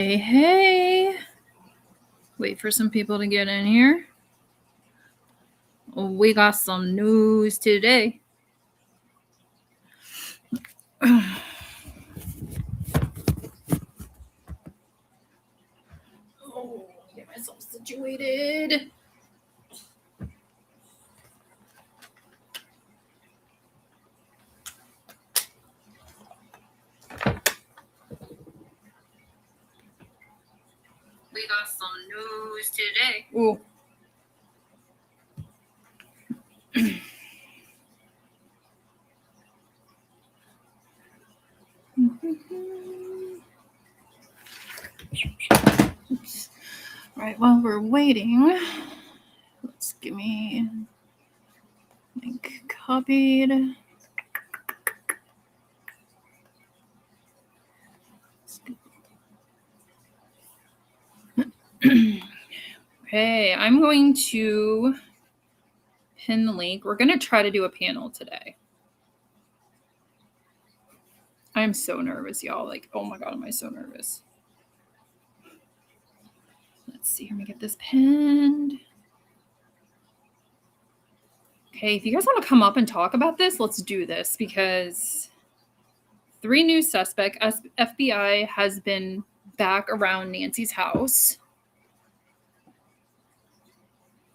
Hey. Wait for some people to get in here. We got some news today. Oh, get myself situated. We got some news today. Ooh. Oops. All right, while we're waiting, let's give me link copied. Okay, I'm going to pin the link. We're going to try to do a panel today. I'm so nervous, y'all. Like, oh my God, am I so nervous? Let's see. Let me get this pinned. Okay, if you guys want to come up and talk about this, let's do this because 3 new suspects. FBI has been back around Nancy's house.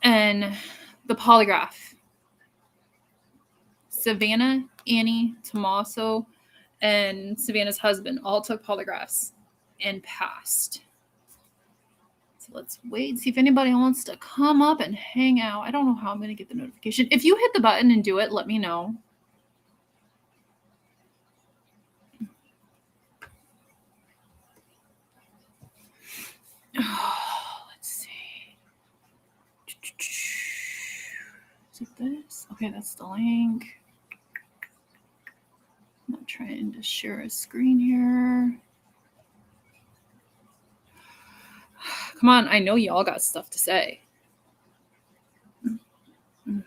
And the polygraph. Savannah, Annie, Tommaso, and Savannah's husband all took polygraphs and passed. So let's wait and see if anybody wants to come up and hang out. I don't know how I'm going to get the notification. If you hit the button and do it, let me know. Let's see. Is it this? Okay, that's the link. I'm not trying to share a screen here. Come on, I know y'all got stuff to say. Let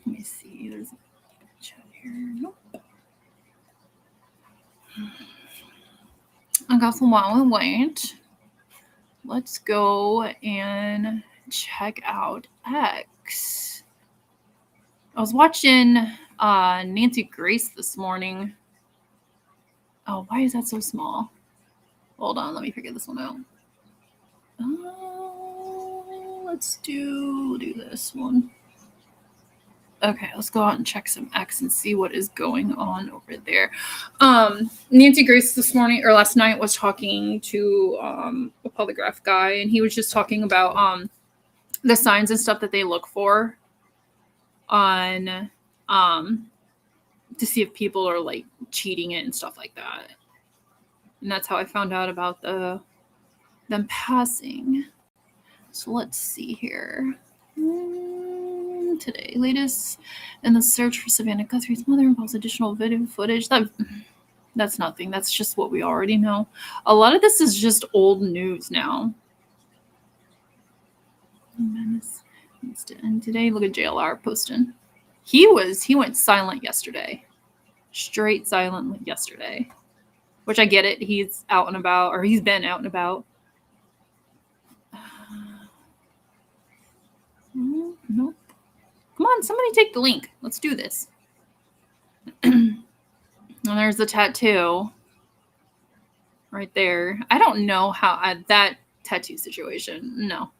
me see. There's a chat here. Nope. I guess while we wait, let's go and check out X. I was watching Nancy Grace this morning. Oh, why is that so small? Hold on, let me figure this one out. Let's do this one. Okay, let's go out and check some X and see what is going on over there. Nancy Grace this morning or last night was talking to a polygraph guy, and he was just talking about the signs and stuff that they look for on to see if people are like cheating it and stuff like that. And that's how I found out about them passing. So let's see here. Today, latest in the search for Savannah Guthrie's mother involves additional video footage. That's nothing. That's just what we already know. A lot of this is just old news now. And today, look at JLR posting. He went silent yesterday. Straight silent yesterday. Which I get it. He's out and about, or he's been out and about. Nope. Come on, somebody take the link. Let's do this. And there's the tattoo. Right there. I don't know how that tattoo situation. No.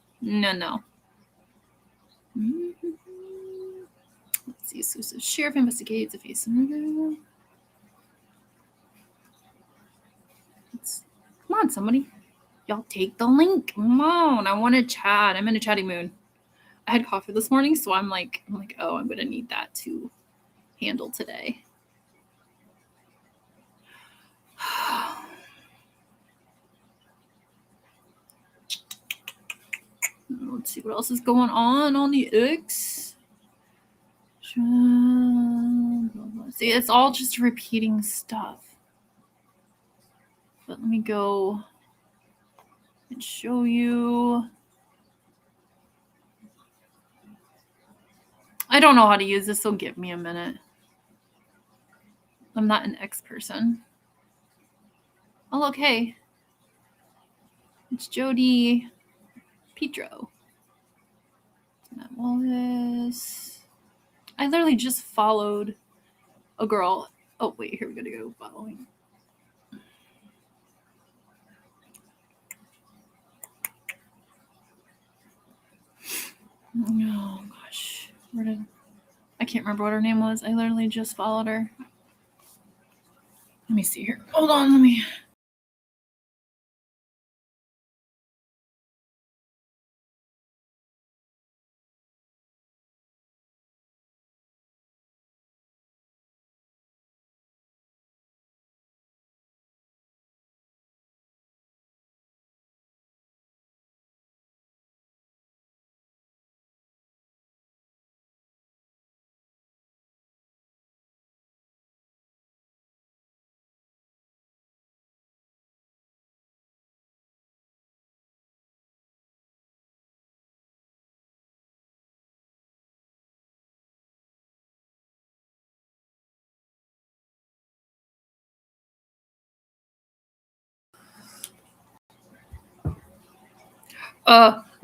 Let's see. So sheriff investigates if he's. Come on, somebody. Y'all take the link. Come on. I want to chat. I'm in a chatty mood. I had coffee this morning, so I'm like, oh, I'm gonna need that to handle today. Let's see what else is going on the X. See, it's all just repeating stuff. But let me go and show you. I don't know how to use this, so give me a minute. I'm not an X person. Oh, okay. It's Jody Petro. Matt Wallace. I literally just followed a girl. Oh, wait, here we gotta go following. Oh, gosh. I can't remember what her name was. I literally just followed her. Let me see here. Hold on, let me.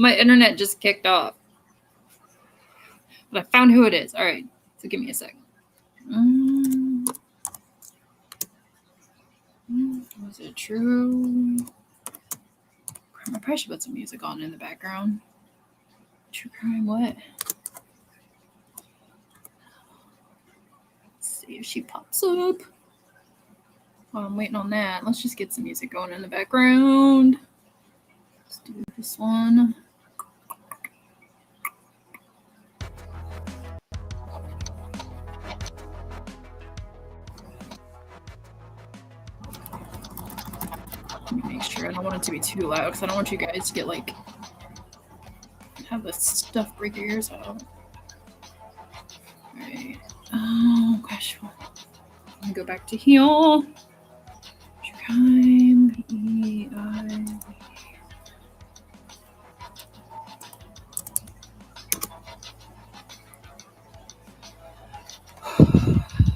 My internet just kicked off. But I found who it is. All right, so give me a second. Was it true? I probably should put some music on in the background. True crime, what? Let's see if she pops up. While I'm waiting on that, let's just get some music going in the background. Let's do this one. Let me make sure I don't want it to be too loud because I don't want you guys to get like have the stuff break your ears out. Alright. Oh gosh. Let me go back to heal. Crime. E-I.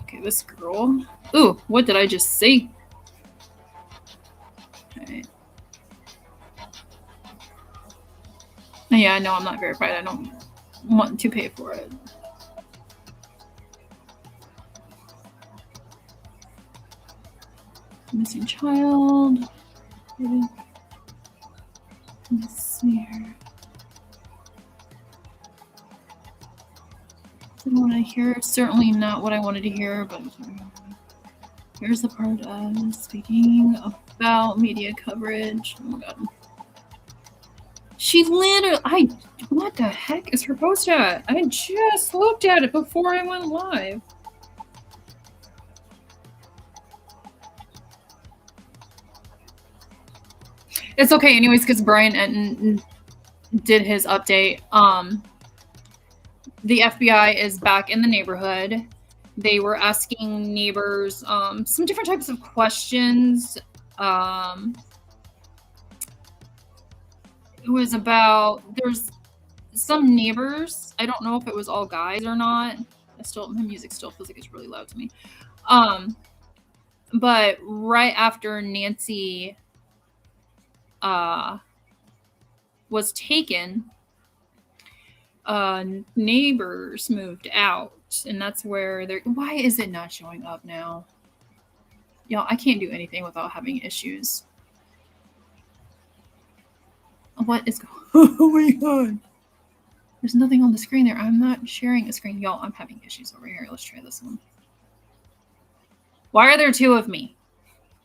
Okay, this girl. Ooh, what did I just say? Okay. Yeah, no, I'm not verified. I don't want to pay for it. Missing child. Let's see here. Didn't want to hear. Certainly not what I wanted to hear, but here's the part of speaking about media coverage. Oh my god. She literally, what the heck is her post at? I just looked at it before I went live. It's okay anyways, because Brian Enton did his update. The FBI is back in the neighborhood. They were asking neighbors some different types of questions. It was about, there's some neighbors, I don't know if it was all guys or not. My music still feels like it's really loud to me. But right after Nancy was taken, neighbors moved out, and that's where they're. Why is it not showing up now? Y'all, I can't do anything without having issues. What is going on? Oh my god. There's nothing on the screen there. I'm not sharing a screen. Y'all, I'm having issues over here. Let's try this one. Why are there two of me?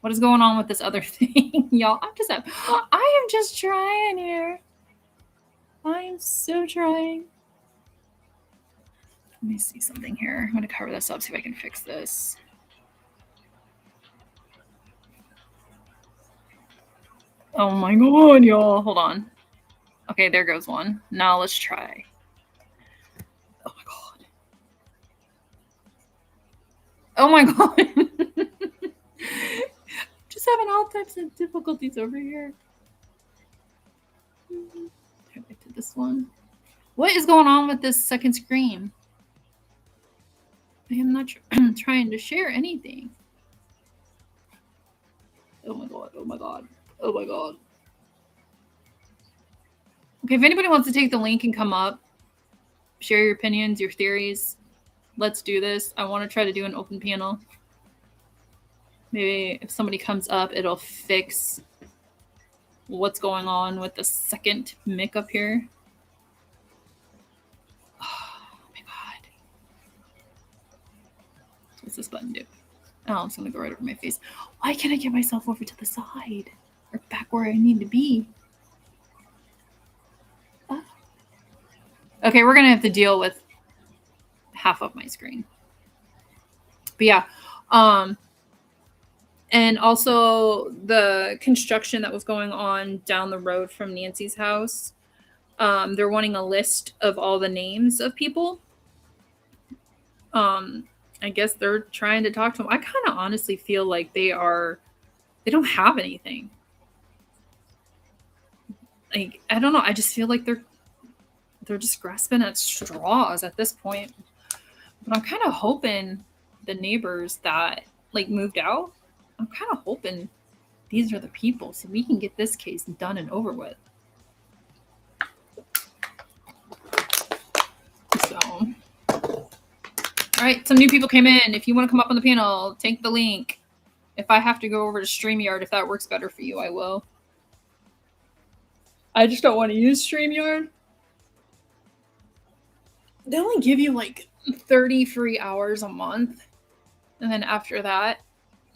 What is going on with this other thing? Y'all, I am just trying here. I am so trying. Let me see something here. I'm going to cover this up, see if I can fix this. Oh my god, y'all. Hold on. Okay, there goes one. Now let's try. Oh my god. Oh my god. Just having all types of difficulties over here. Try back to this one. What is going on with this second screen? I am not trying to share anything. Oh my god, oh my god, oh my god. Okay, if anybody wants to take the link and come up, share your opinions, your theories, let's do this. I want to try to do an open panel. Maybe if somebody comes up, it'll fix what's going on with the second mic up here. Oh my god. What's this button do? Oh, it's going to go right over my face. Why can't I get myself over to the side? Or back where I need to be? Oh. Okay, we're going to have to deal with half of my screen. But yeah. And also the construction that was going on down the road from Nancy's house. They're wanting a list of all the names of people. I guess they're trying to talk to them. I kind of honestly feel like they don't have anything. Like, I don't know. I just feel like they're just grasping at straws at this point. But I'm kind of hoping the neighbors that like moved out, I'm kind of hoping these are the people so we can get this case done and over with. So, all right, some new people came in. If you want to come up on the panel, take the link. If I have to go over to StreamYard, if that works better for you, I will. I just don't want to use StreamYard. They only give you like 30 free hours a month. And then after that,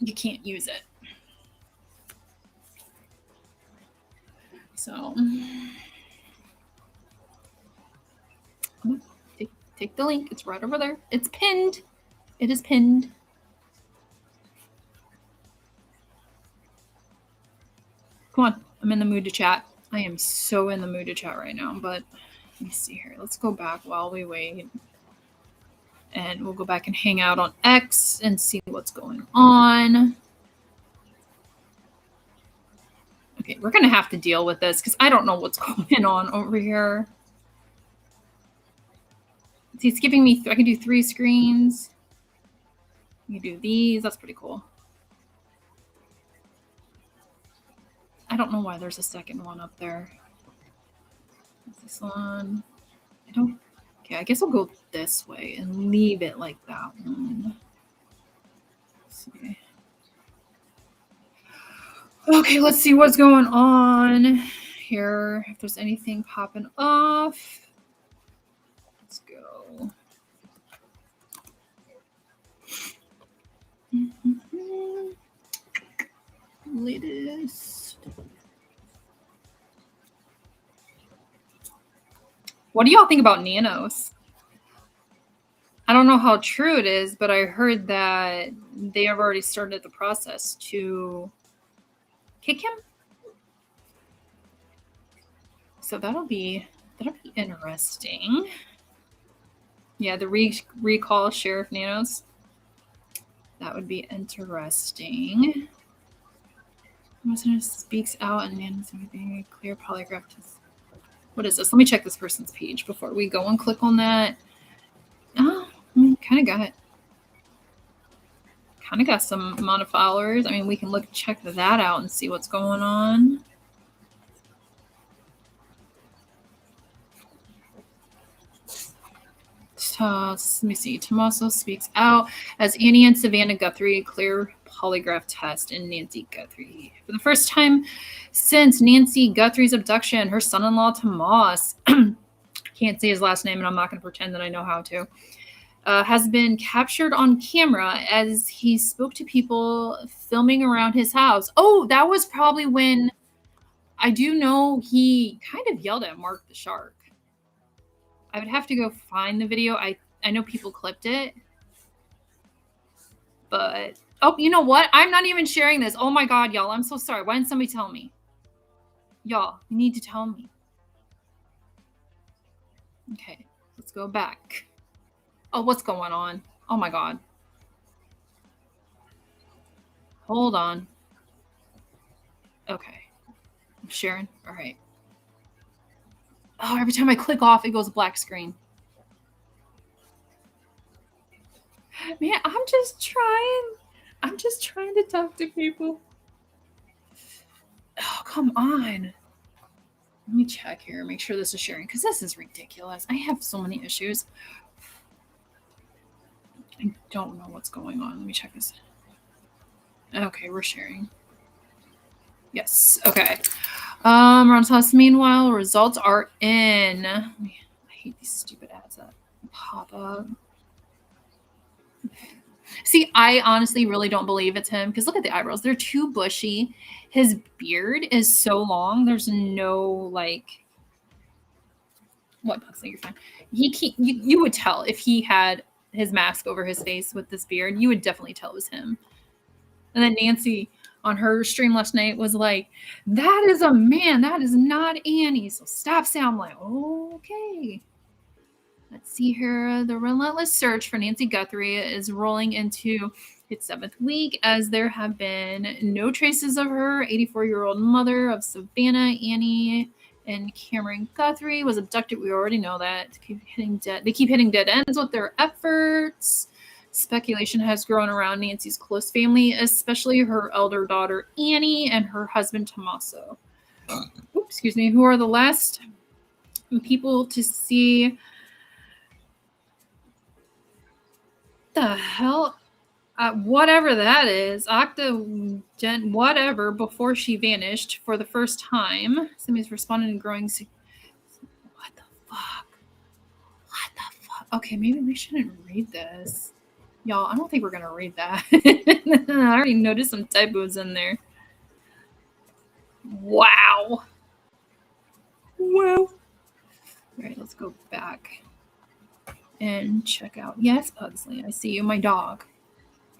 you can't use it. So, take the link. It's right over there. It's pinned. It is pinned. Come on. I'm in the mood to chat. I am so in the mood to chat right now. But let me see here. Let's go back while we wait. And we'll go back and hang out on X and see what's going on. Okay, we're going to have to deal with this because I don't know what's going on over here. See, it's giving me, I can do 3 screens. You can do these. That's pretty cool. I don't know why there's a second one up there. This one. Okay, I guess I'll go this way and leave it like that one. Let's see. Okay, let's see what's going on here. If there's anything popping off. Let's go. Latest. What do y'all think about Nanos? I don't know how true it is, but I heard that they have already started the process to kick him. So that'll be interesting. Yeah, the recall Sheriff Nanos. That would be interesting. Listener speaks out and Nanos everything clear polygraph test. What is this? Let me check this person's page before we go and click on that. Oh, kind of got some amount of followers. I mean, we can check that out and see what's going on. Let me see. Tommaso speaks out as Annie and Savannah Guthrie clear polygraph test in Nancy Guthrie. For the first time since Nancy Guthrie's abduction, her son-in-law Tomas, can't say his last name and I'm not going to pretend that I know how to, has been captured on camera as he spoke to people filming around his house. Oh, that was probably when I do know he kind of yelled at Mark the Shark. I would have to go find the video. I know people clipped it. But, oh, you know what? I'm not even sharing this. Oh my God, y'all. I'm so sorry. Why didn't somebody tell me? Y'all, you need to tell me. Okay, let's go back. Oh, what's going on? Oh my God. Hold on. Okay. I'm sharing. All right. Oh, every time I click off, it goes black screen. Man, I'm just trying. I'm just trying to talk to people. Oh, come on. Let me check here, make sure this is sharing, because this is ridiculous. I have so many issues. I don't know what's going on. Let me check this. Okay, we're sharing. Yes. Okay. Rontos, meanwhile, results are in. I hate these stupid ads that pop up. See, I honestly really don't believe it's him because look at the eyebrows. They're too bushy. His beard is so long. There's no like what Bugsy, you're fine. You would tell if he had his mask over his face with this beard, you would definitely tell it was him. And then Nancy on her stream last night was like, that is a man, that is not Annie. So stop saying. I'm like, okay. Let's see here. The relentless search for Nancy Guthrie is rolling into its 7th week as there have been no traces of her 84-year-old mother of Savannah, Annie, and Cameron Guthrie was abducted. We already know that. They keep hitting dead ends with their efforts. Speculation has grown around Nancy's close family, especially her elder daughter Annie and her husband Tommaso. Excuse me, who are the last people to see the hell? Whatever that is, whatever, before she vanished for the first time. Somebody's responded in growing. What the fuck? What the fuck? Okay, maybe we shouldn't read this. Y'all, I don't think we're going to read that. I already noticed some typos in there. Wow. Wow. All right, let's go back and check out. Yes, Pugsley, I see you, my dog.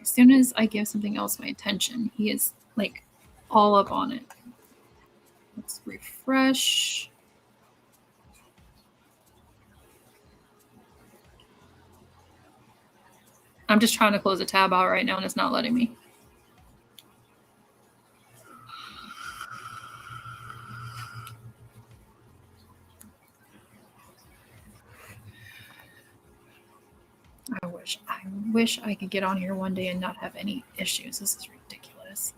As soon as I give something else my attention, he is like all up on it. Let's refresh. I'm just trying to close a tab out right now and it's not letting me. I wish I could get on here one day and not have any issues. This is ridiculous.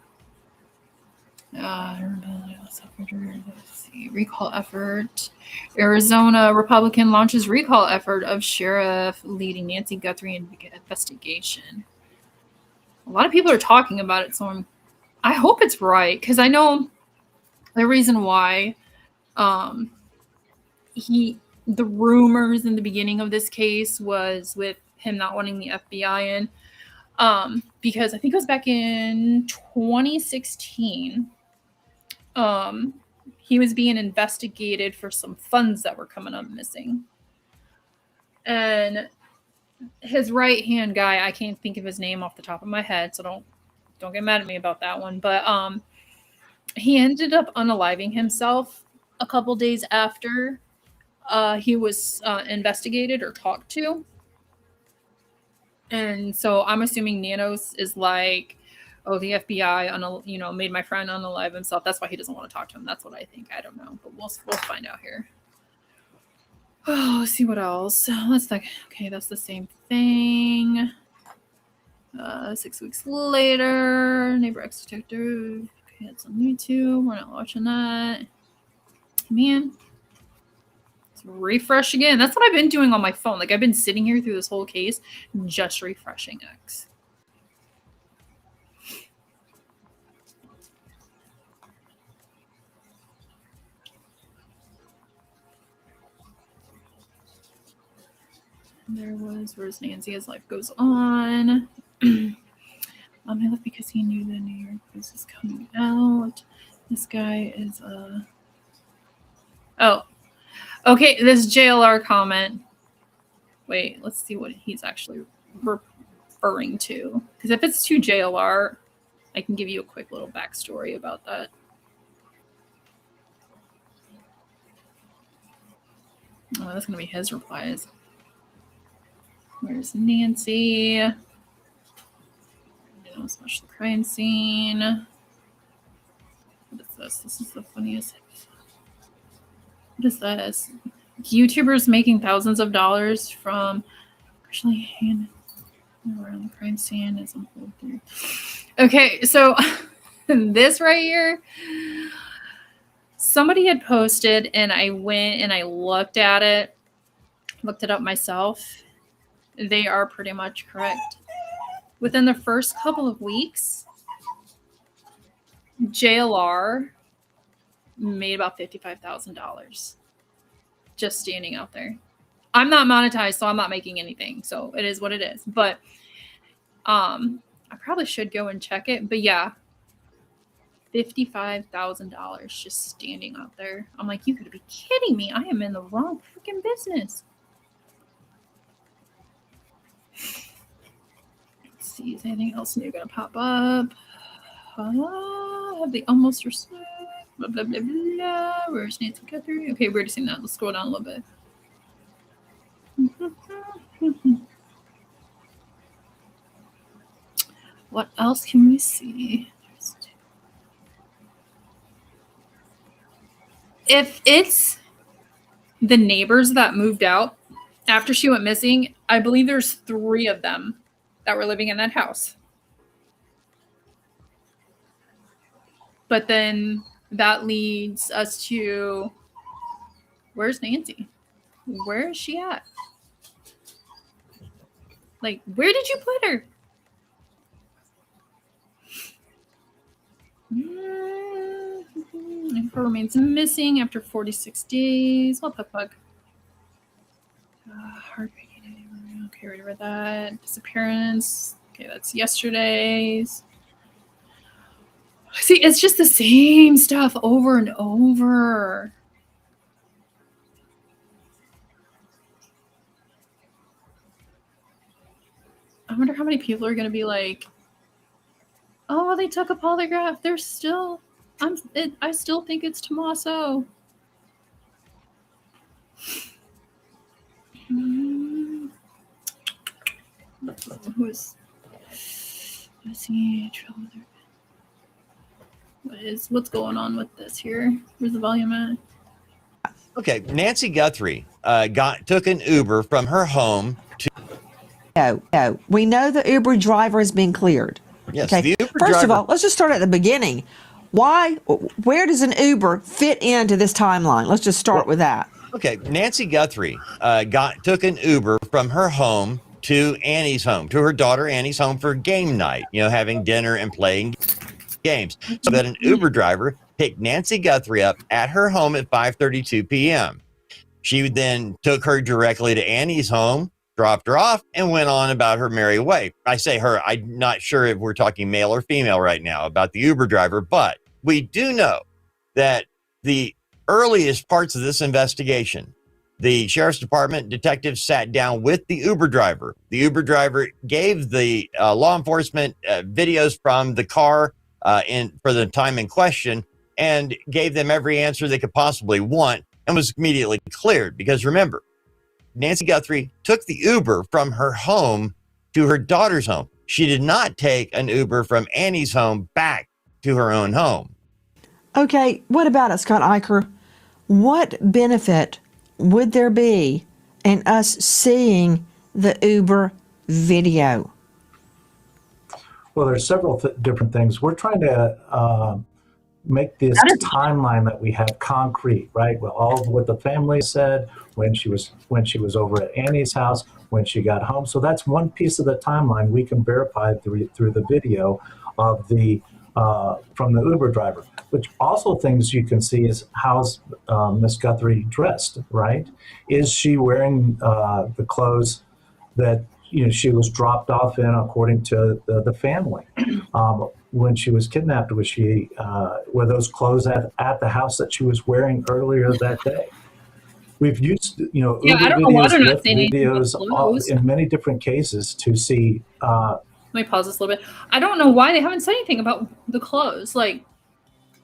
Let's see. Recall effort. Arizona Republican launches recall effort of sheriff leading Nancy Guthrie investigation. A lot of people are talking about it, so I hope it's right because I know the reason why the rumors in the beginning of this case was with him not wanting the FBI in. Because I think it was back in 2016. He was being investigated for some funds that were coming up missing. And his right-hand guy, I can't think of his name off the top of my head, so don't get mad at me about that one. But he ended up unaliving himself a couple days after he was investigated or talked to. And so I'm assuming Nanos is like, oh, the FBI, made my friend unalive himself. That's why he doesn't want to talk to him. That's what I think. I don't know, but we'll find out here. Oh, let's see what else. Let's think. Okay, that's the same thing. 6 weeks later, neighbor ex detective. Okay, it's on YouTube. We're not watching that. Man. Refresh again. That's what I've been doing on my phone. Like I've been sitting here through this whole case, just refreshing X. Where's Nancy as life goes on? He left because he knew the New York news is coming out. This guy is oh. Okay, this JLR comment. Wait, let's see what he's actually referring to. Because if it's to JLR, I can give you a quick little backstory about that. Oh, that's going to be his replies. Where's Nancy? Don't smash the crime scene. What is this? This is the funniest. What is this? YouTubers making thousands of dollars from actually Around the crime scene is on hold through. Okay, so this right here, somebody had posted, and I went and I looked at it, looked it up myself. They are pretty much correct. Within the first couple of weeks, JLR made about $55,000 just standing out there. I'm not monetized, so I'm not making anything. So it is what it is. But I probably should go and check it. But yeah, $55,000 just standing out there. I'm like, you could be kidding me. I am in the wrong freaking business. Let's see, is anything else new going to pop up? Have they almost received? Blah, blah, blah, blah. Where's Nancy Guthrie? Okay, we're just seeing that. Let's scroll down a little bit. What else can we see? If it's the neighbors that moved out after she went missing, I believe there's 3 of them that were living in that house. But then that leads us to, where's Nancy? Where is she at? Like, where did you put her? Info remains missing after 46 days. Well, pug. Heartbreaking. Okay, already read that. Disappearance. Okay, that's yesterday's. See, it's just the same stuff over and over. I wonder how many people are going to be like, oh, they took a polygraph. They're still, I still think it's Tommaso. What's going on with this here? Where's the volume at? Okay, Nancy Guthrie took an Uber from her home to. No. We know the Uber driver has been cleared. Yes, okay. The Uber First driver, of all, let's just start at the beginning. Where does an Uber fit into this timeline? Let's just start with that. Okay, Nancy Guthrie took an Uber from her home to Annie's home, to her daughter Annie's home for game night, having dinner and playing games. So that an Uber driver picked Nancy Guthrie up at her home at 5:32 p.m. She then took her directly to Annie's home, dropped her off, and went on about her merry way. I say her, I'm not sure if we're talking male or female right now about the Uber driver, but we do know that the earliest parts of this investigation, the sheriff's department detectives sat down with the Uber driver. The Uber driver gave the law enforcement videos from the car for the time in question and gave them every answer they could possibly want and was immediately cleared. Because remember, Nancy Guthrie took the Uber from her home to her daughter's home. She did not take an Uber from Annie's home back to her own home. Okay, what about it, Scott Eicher? What benefit would there be in us seeing the Uber video? Well, there's several different things. We're trying to make this timeline that we have concrete, right? Well, all of what the family said when she was over at Annie's house, when she got home. So that's one piece of the timeline we can verify through the video of the from the Uber driver. Which also things you can see is how's Miss Guthrie dressed, right? Is she wearing the clothes that she was dropped off in according to the family? When she was kidnapped, were those clothes at the house that she was wearing earlier that day? We've used Uber videos in many different cases to see. Let me pause this a little bit. I don't know why they haven't said anything about the clothes. Like,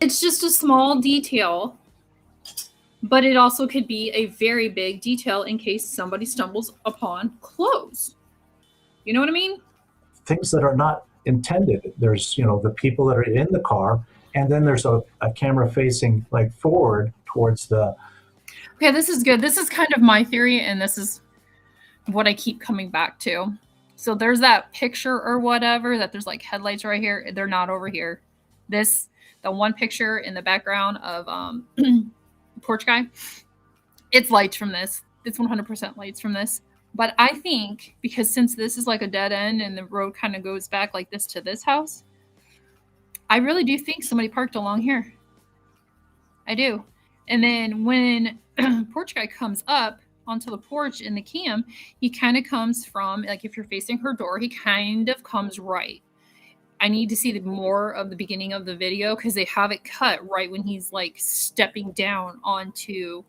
it's just a small detail, but it also could be a very big detail in case somebody stumbles upon clothes. You know what I mean? Things that are not intended. There's, the people that are in the car, and then there's a camera facing like forward towards the. Okay, this is good. This is kind of my theory, and this is what I keep coming back to. So there's that picture or whatever that there's like headlights right here. They're not over here. The one picture in the background of porch guy, it's lights from this. It's 100% lights from this. But I think because since this is like a dead end and the road kind of goes back like this to this house, I really do think somebody parked along here. I do. And then when porch guy comes up onto the porch in the cam, he kind of comes from, like, if you're facing her door, he kind of comes right. I need to see more of the beginning of the video because they have it cut right when he's like stepping down onto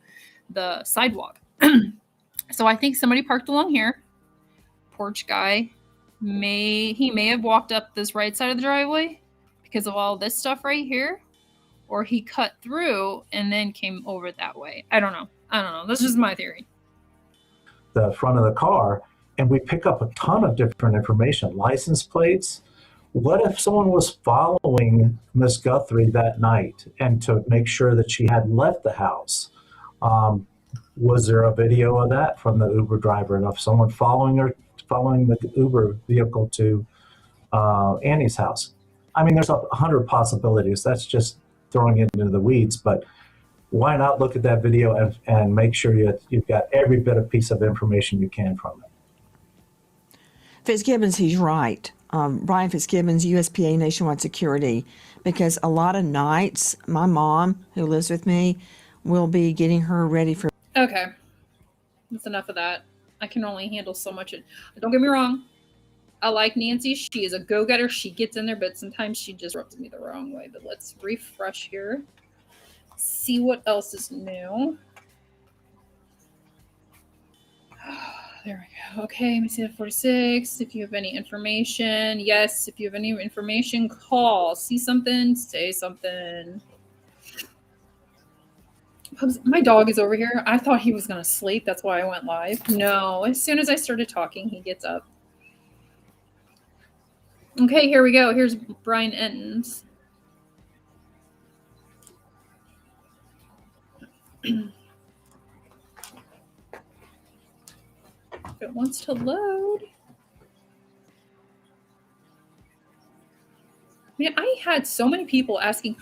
the sidewalk. So I think somebody parked along here. Porch guy may have walked up this right side of the driveway because of all this stuff right here, or he cut through and then came over that way. I don't know. That's just my theory. The front of the car, and we pick up a ton of different information, license plates. What if someone was following Miss Guthrie that night and to make sure that she had left the house? Was there a video of that from the Uber driver, and of someone following the Uber vehicle to Annie's house? I mean, there's 100 possibilities. That's just throwing it into the weeds, but why not look at that video and make sure you've got every bit of piece of information you can from it? Fitzgibbons, he's right. Brian Fitzgibbons, USPA Nationwide Security, because a lot of nights, my mom, who lives with me, will be getting her ready for... Okay. That's enough of that. I can only handle so much. Don't get me wrong. I like Nancy. She is a go-getter. She gets in there, but sometimes she just rubs me the wrong way. But let's refresh here. See what else is new. There we go. Okay, let me see the 46. If you have any information. Yes, if you have any information, call. See something, say something. My dog is over here. I thought he was going to sleep. That's why I went live. No, as soon as I started talking, he gets up. Okay, here we go. Here's Brian Entons. If it wants to load. Man, I had so many people asking,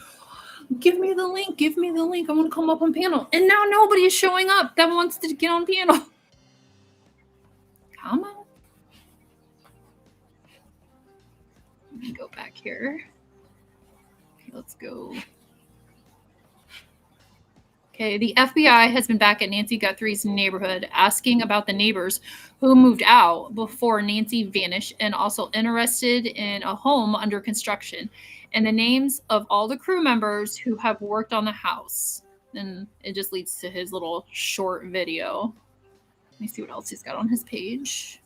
give me the link, give me the link. I want to come up on panel. And now nobody is showing up that wants to get on panel. Come on. Let me go back here. Okay, let's go. Okay, the FBI has been back at Nancy Guthrie's neighborhood asking about the neighbors who moved out before Nancy vanished and also interested in a home under construction and the names of all the crew members who have worked on the house. And it just leads to his little short video. Let me see what else he's got on his page.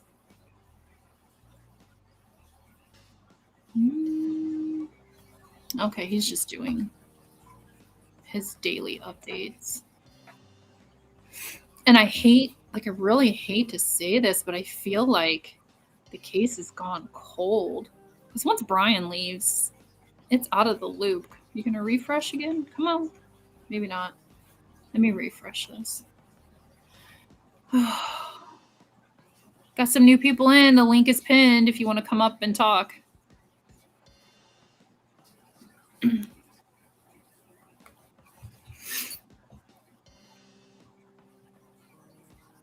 Okay, he's just doing his daily updates. And I really hate to say this, but I feel like the case has gone cold. Because once Brian leaves, it's out of the loop. You gonna refresh again? Come on. Maybe not. Let me refresh this. Got some new people in. The link is pinned if you want to come up and talk.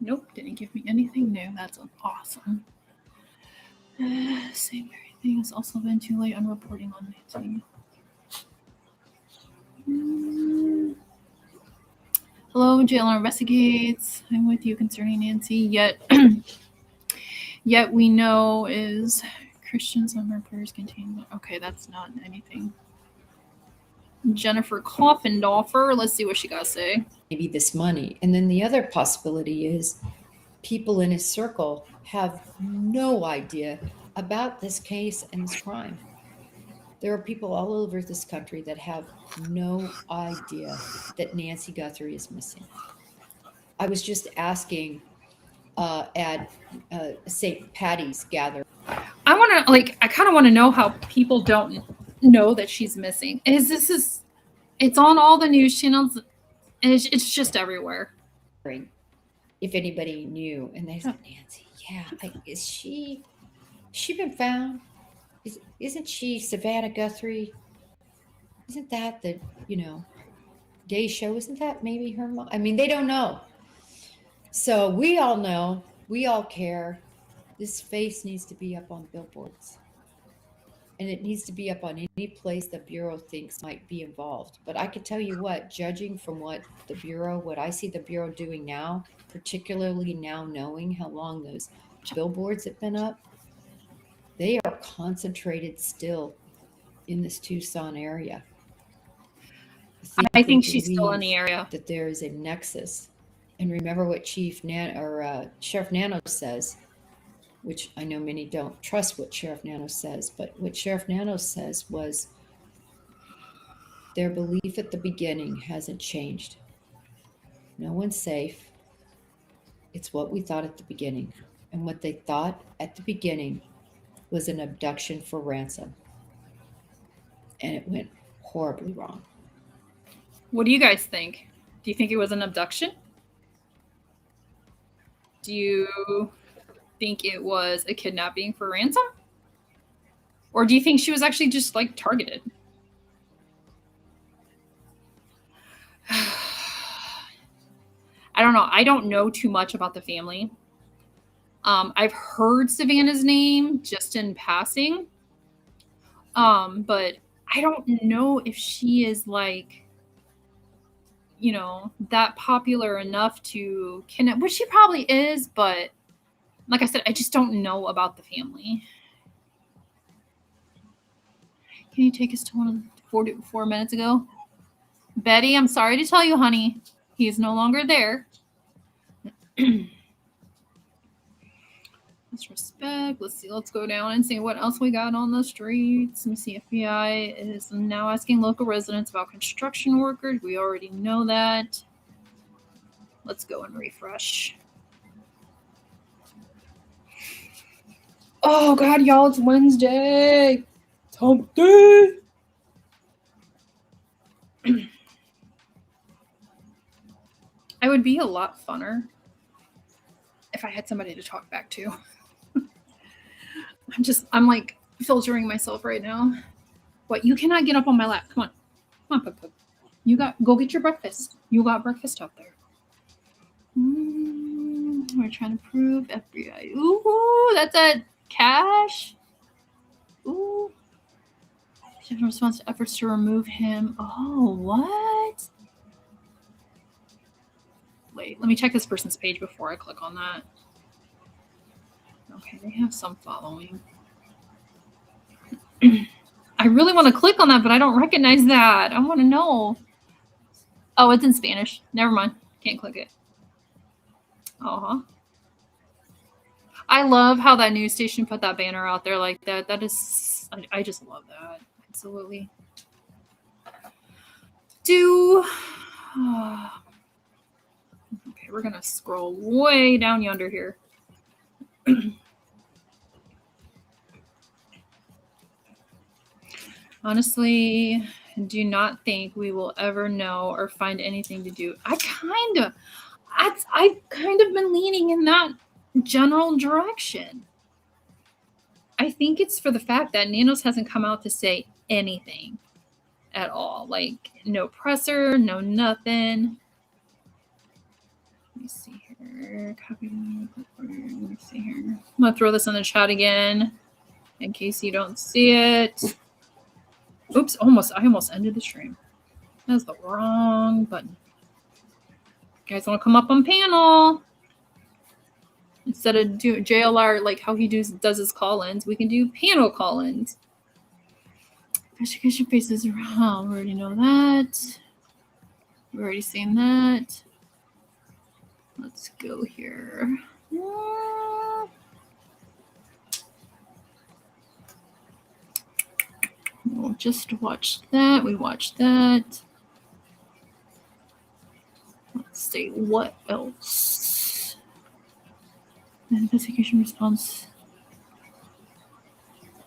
Nope, didn't give me anything new. That's awesome. Same everything has also been too late on reporting on Nancy. Hello, Jailer Investigates. I'm with you concerning Nancy. Yet we know is Christians on her prayers contain. Okay, that's not anything. Jennifer Coffendorfer. Let's see what she got to say. Maybe this money. And then the other possibility is people in his circle have no idea about this case and this crime. There are people all over this country that have no idea that Nancy Guthrie is missing. I was just asking at St. Patty's gathering. I kind of want to know how people don't know that she's missing. It's on all the news channels, and it's just everywhere. If anybody knew, and they said, Nancy, yeah, is she? She been found? Isn't she Savannah Guthrie? Isn't that the, Day Show? Isn't that maybe her mom? I mean, they don't know. So we all know. We all care. This face needs to be up on billboards. And it needs to be up on any place the Bureau thinks might be involved. But I can tell you what, judging from what I see the Bureau doing now, particularly now knowing how long those billboards have been up, they are concentrated still in this Tucson area. I think she's still in the area. That there is a nexus. And remember what Sheriff Nano says, which I know many don't trust what Sheriff Nano says, but what Sheriff Nano says was their belief at the beginning hasn't changed. No one's safe. It's what we thought at the beginning. And what they thought at the beginning was an abduction for ransom. And it went horribly wrong. What do you guys think? Do you think it was an abduction? Do you think it was a kidnapping for ransom? Or do you think she was actually just like targeted? I don't know. I don't know too much about the family. I've heard Savannah's name just in passing. But I don't know if she is like, that popular enough to kidnap, which she probably is, but like I said, I just don't know about the family. Can you take us to 4 minutes ago? Betty, I'm sorry to tell you, honey, he is no longer there. Let's respect. Let's see. Let's go down and see what else we got on the streets. Let me see. FBI is now asking local residents about construction workers. We already know that. Let's go and refresh. Oh, God, y'all, it's Wednesday. Hump day. I would be a lot funner if I had somebody to talk back to. I'm like filtering myself right now. What? You cannot get up on my lap. Come on. Come on, Pug. Go get your breakfast. You got breakfast out there. We're trying to prove FBI. Ooh, that's a cash. Ooh. She has response to efforts to remove him. Oh, what? Wait, let me check this person's page before I click on that. Okay, they have some following. I really want to click on that, but I don't recognize that. I want to know. Oh, it's in Spanish. Never mind. Can't click it. Uh-huh. I love how that news station put that banner out there like that. That is, I just love that. Absolutely. Okay, we're going to scroll way down yonder here. Honestly, do not think we will ever know or find anything to do. I've kind of been leaning in that general direction. I think it's for the fact that Nanos hasn't come out to say anything at all. Like, no presser, no nothing. Let me see here. Copy. Let me see here. I'm going to throw this in the chat again in case you don't see it. Oops, I almost ended the stream. That's the wrong button. You guys want to come up on panel? Instead of do JLR, like how he does his call-ins, we can do panel call-ins. Investigation faces around. We already know that. We've already seen that. Let's go here. We'll just watch that. We watched that. Let's see what else. The investigation response.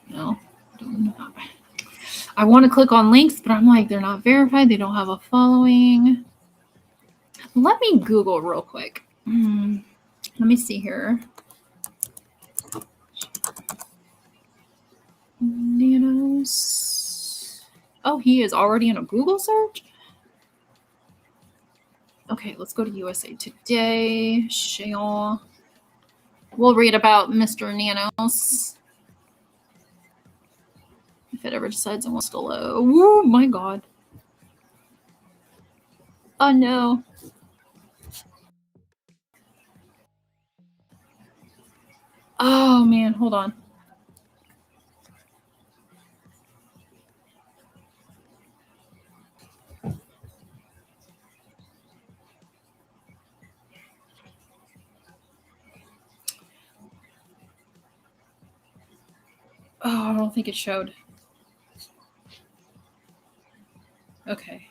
No, don't know. I want to click on links, but I'm like, they're not verified. They don't have a following. Let me Google real quick. Let me see here. Nanos. Oh, he is already in a Google search? Okay, let's go to USA Today. Cheon. We'll read about Mr. Nanos. If it ever decides it wants to load. Oh my god. Oh no. Oh man, hold on. Oh, I don't think it showed. Okay.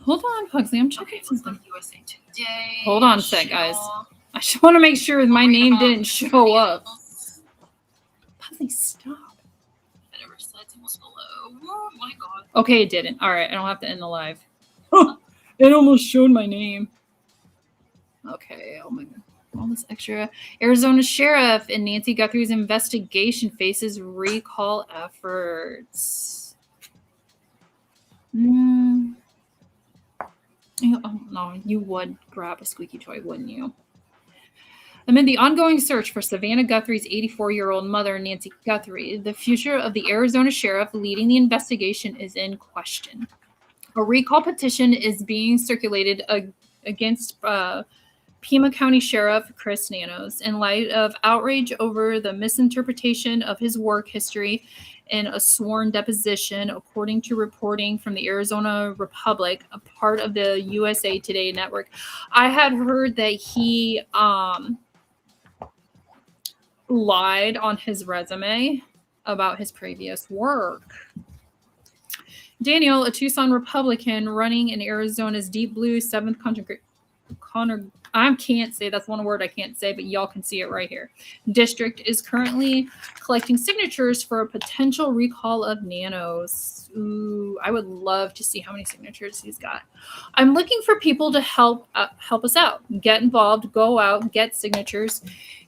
Hold on, Pugsley. I'm checking something. USA Today. Hold on a sec, guys. I just want to make sure my name didn't show up. Pugsley, stop. It ever decides it was below. Oh my god. Okay, it didn't. All right, I don't have to end the live. It almost showed my name. Okay, oh my god. All this extra. Arizona Sheriff and Nancy Guthrie's investigation faces recall efforts. Oh, no, you would grab a squeaky toy, wouldn't you? Amid the ongoing search for Savannah Guthrie's 84-year-old mother, Nancy Guthrie, the future of the Arizona sheriff leading the investigation is in question. A recall petition is being circulated against Pima County Sheriff Chris Nanos in light of outrage over the misinterpretation of his work history in a sworn deposition, according to reporting from the Arizona Republic, a part of the USA Today network. I had heard that he lied on his resume about his previous work. Daniel, a Tucson Republican running in Arizona's deep blue 7th I can't say, that's one word I can't say, but y'all can see it right here. District is currently collecting signatures for a potential recall of Nanos. Ooh, I would love to see how many signatures he's got. I'm looking for people to help us out. Get involved, go out, get signatures.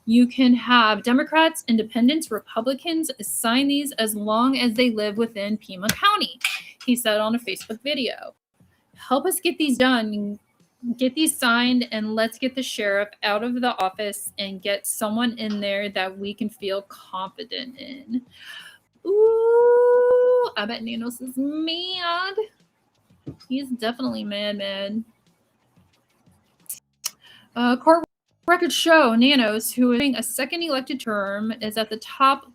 You can have Democrats, Independents, Republicans sign these as long as they live within Pima County, he said on a Facebook video. Help us get these done. Get these signed, and let's get the sheriff out of the office and get someone in there that we can feel confident in. Ooh, I bet Nanos is mad. He's definitely mad. Court records show Nanos, who is doing a second elected term, is at the top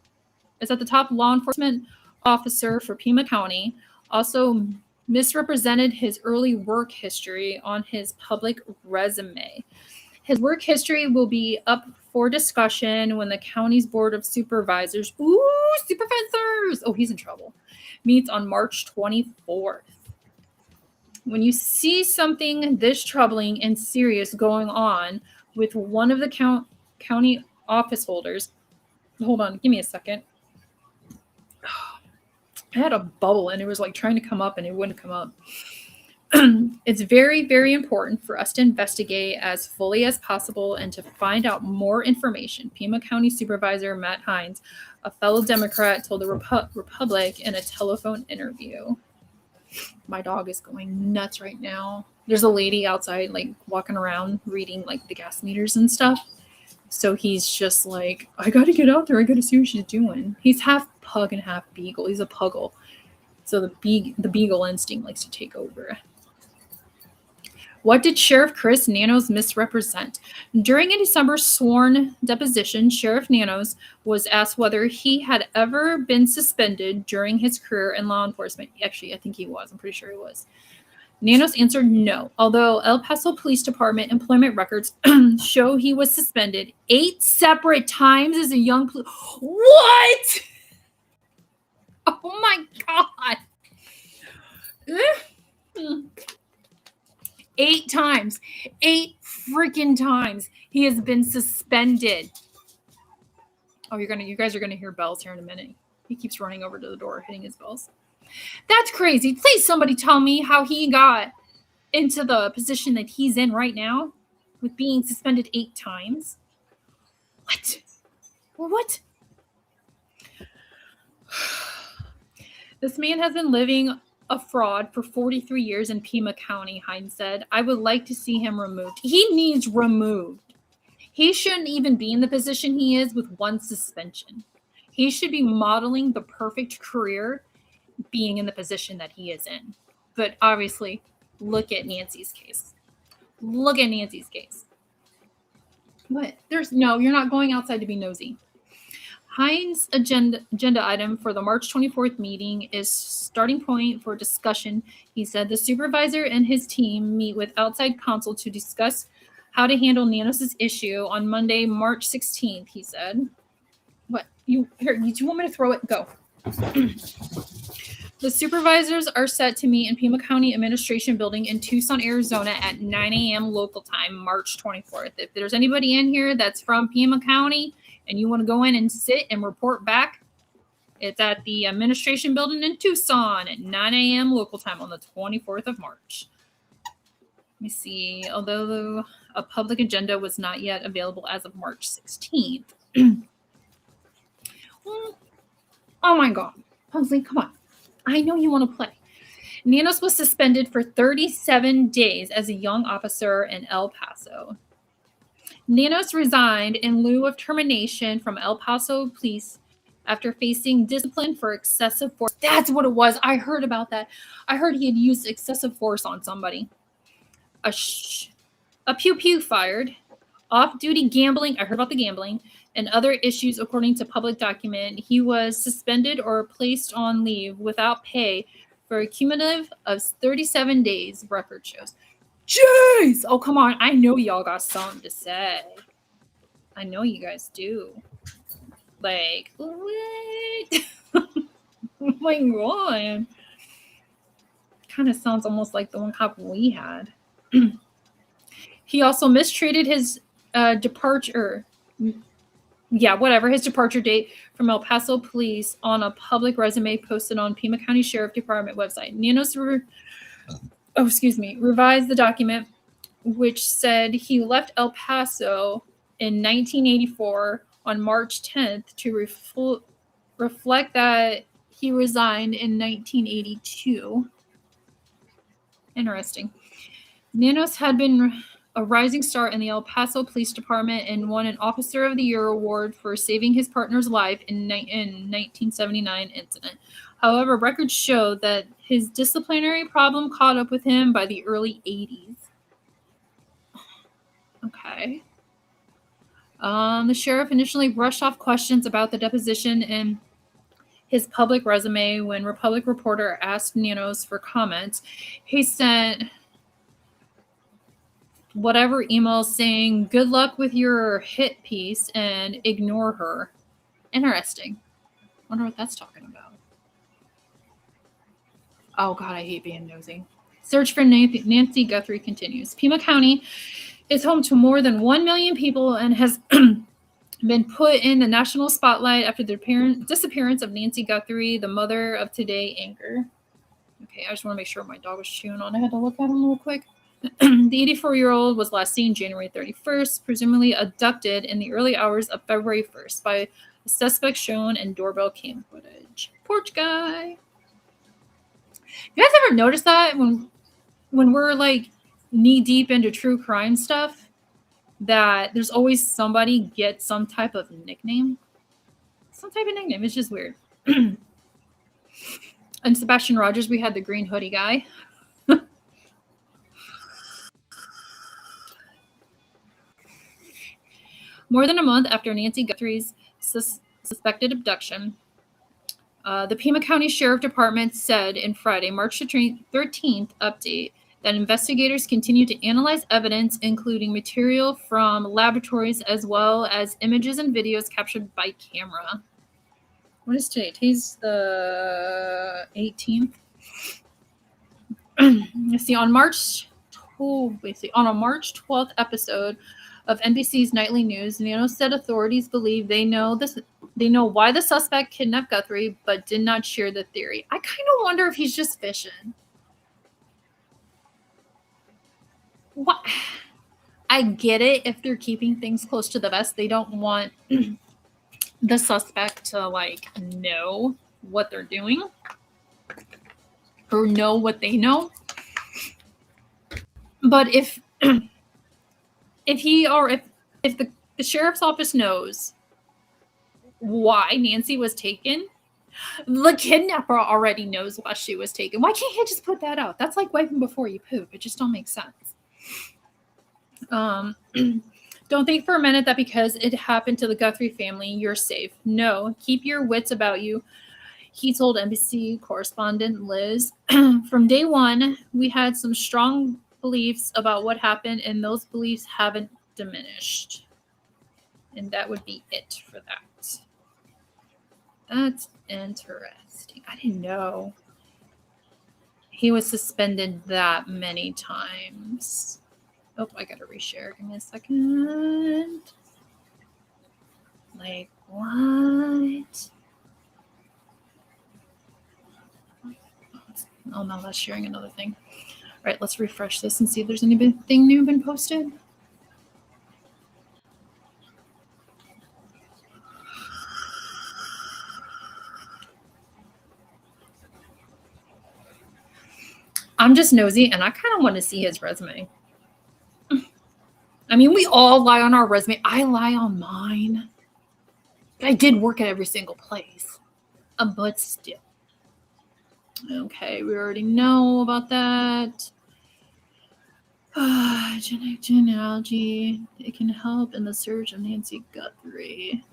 law enforcement officer for Pima County. Also misrepresented his early work history on his public resume. His work history will be up for discussion when the county's board of supervisors, supervisors, oh, he's in trouble, meets on March 24th. When you see something this troubling and serious going on with one of the county office holders, hold on, give me a second. I had a bubble and it was like trying to come up and it wouldn't come up. It's very, very important for us to investigate as fully as possible and to find out more information. Pima County Supervisor Matt Hines, a fellow Democrat, told the Republic in a telephone interview. My dog is going nuts right now. There's a lady outside like walking around reading like the gas meters and stuff. So he's just like, I got to get out there. I got to see what she's doing. He's half pug and half beagle. He's a puggle. So the beagle instinct likes to take over. What did Sheriff Chris Nanos misrepresent? During a December sworn deposition, Sheriff Nanos was asked whether he had ever been suspended during his career in law enforcement. Actually, I think he was. I'm pretty sure he was. Nanos answered no, although El Paso Police Department employment records show he was suspended 8 separate times as a young police. What? Oh my God. 8 times. 8 freaking times he has been suspended. Oh, you guys are gonna hear bells here in a minute. He keeps running over to the door, hitting his bells. That's crazy. Please somebody tell me how he got into the position that he's in right now with being suspended 8 times. What? This man has been living a fraud for 43 years in Pima County, Hines said. I would like to see him removed. He needs removed. He shouldn't even be in the position he is with one suspension. He should be modeling the perfect career being in the position that he is in. But obviously, look at Nancy's case. Look at Nancy's case. What? You're not going outside to be nosy. Hines' agenda item for the March 24th meeting is starting point for discussion. He said the supervisor and his team meet with outside counsel to discuss how to handle Nanos' issue on Monday, March 16th, he said. What? You want me to throw it? Go. The supervisors are set to meet in Pima County Administration Building in Tucson, Arizona at 9 a.m. local time, March 24th. If there's anybody in here that's from Pima County and you want to go in and sit and report back, it's at the Administration Building in Tucson at 9 a.m. local time on the 24th of March. Let me see. Although a public agenda was not yet available as of March 16th. Oh my God. Pugsley, come on. I know you want to play. Nanos was suspended for 37 days as a young officer in El Paso. Nanos resigned in lieu of termination from El Paso police after facing discipline for excessive force. That's what it was. I heard about that. I heard he had used excessive force on somebody. A pew-pew fired. Off-duty gambling. I heard about the gambling. And other issues, according to public document. He was suspended or placed on leave without pay for a cumulative of 37 days, record shows. Jeez! Oh, come on. I know y'all got something to say. I know you guys do. Like, what? Oh my God. Kind of sounds almost like the one cop we had. He also mistreated his departure date from El Paso police on a public resume posted on Pima County Sheriff Department website. Nanos revised the document, which said he left El Paso in 1984 on March 10th to reflect that he resigned in 1982. Interesting. Nanos had been a rising star in the El Paso Police Department and won an Officer of the Year award for saving his partner's life in 1979 incident. However, records show that his disciplinary problem caught up with him by the early 80s. Okay. The sheriff initially brushed off questions about the deposition in his public resume when Republic reporter asked Nanos for comments. He sent whatever email saying, good luck with your hit piece and ignore her. Interesting. Wonder what that's talking about. Oh God, I hate being nosy. Search for Nancy Guthrie continues. Pima County is home to more than 1 million people and has been put in the national spotlight after the disappearance of Nancy Guthrie, the mother of Today anchor. Okay, I just want to make sure my dog was chewing on. I had to look at him real quick. The 84-year-old was last seen January 31st, presumably abducted in the early hours of February 1st by a suspect shown in doorbell cam footage. Porch guy. You guys ever notice that when we're like knee deep into true crime stuff, that there's always somebody get some type of nickname? Some type of nickname. It's just weird. And Sebastian Rogers, we had the green hoodie guy. More than a month after Nancy Guthrie's suspected abduction, the Pima County Sheriff Department said in Friday, March 13th update that investigators continue to analyze evidence, including material from laboratories as well as images and videos captured by camera. What is today? Today's the 18th. Let's see. On a March 12th episode of NBC's Nightly News, Nanos said authorities believe they know why the suspect kidnapped Guthrie, but did not share the theory. I kind of wonder if he's just fishing. What? I get it if they're keeping things close to the vest. They don't want the suspect to know what they're doing or know what they know. But if if the sheriff's office knows why Nancy was taken, the kidnapper already knows why she was taken. Why can't he just put that out? That's like wiping before you poop. It just don't make sense. Don't think for a minute that because it happened to the Guthrie family, you're safe. No, keep your wits about you. He told NBC correspondent Liz, from day one, we had some strong beliefs about what happened, and those beliefs haven't diminished. And that would be it for that. That's interesting. I didn't know he was suspended that many times. Oh, I gotta reshare. Give me a second. Like, what? Oh no, that's sharing another thing. All right, let's refresh this and see if there's anything new been posted. I'm just nosy and I kind of want to see his resume. I mean, we all lie on our resume. I lie on mine. I did work at every single place, but still. Okay, we already know about that. Genetic genealogy. It can help in the search of Nancy Guthrie.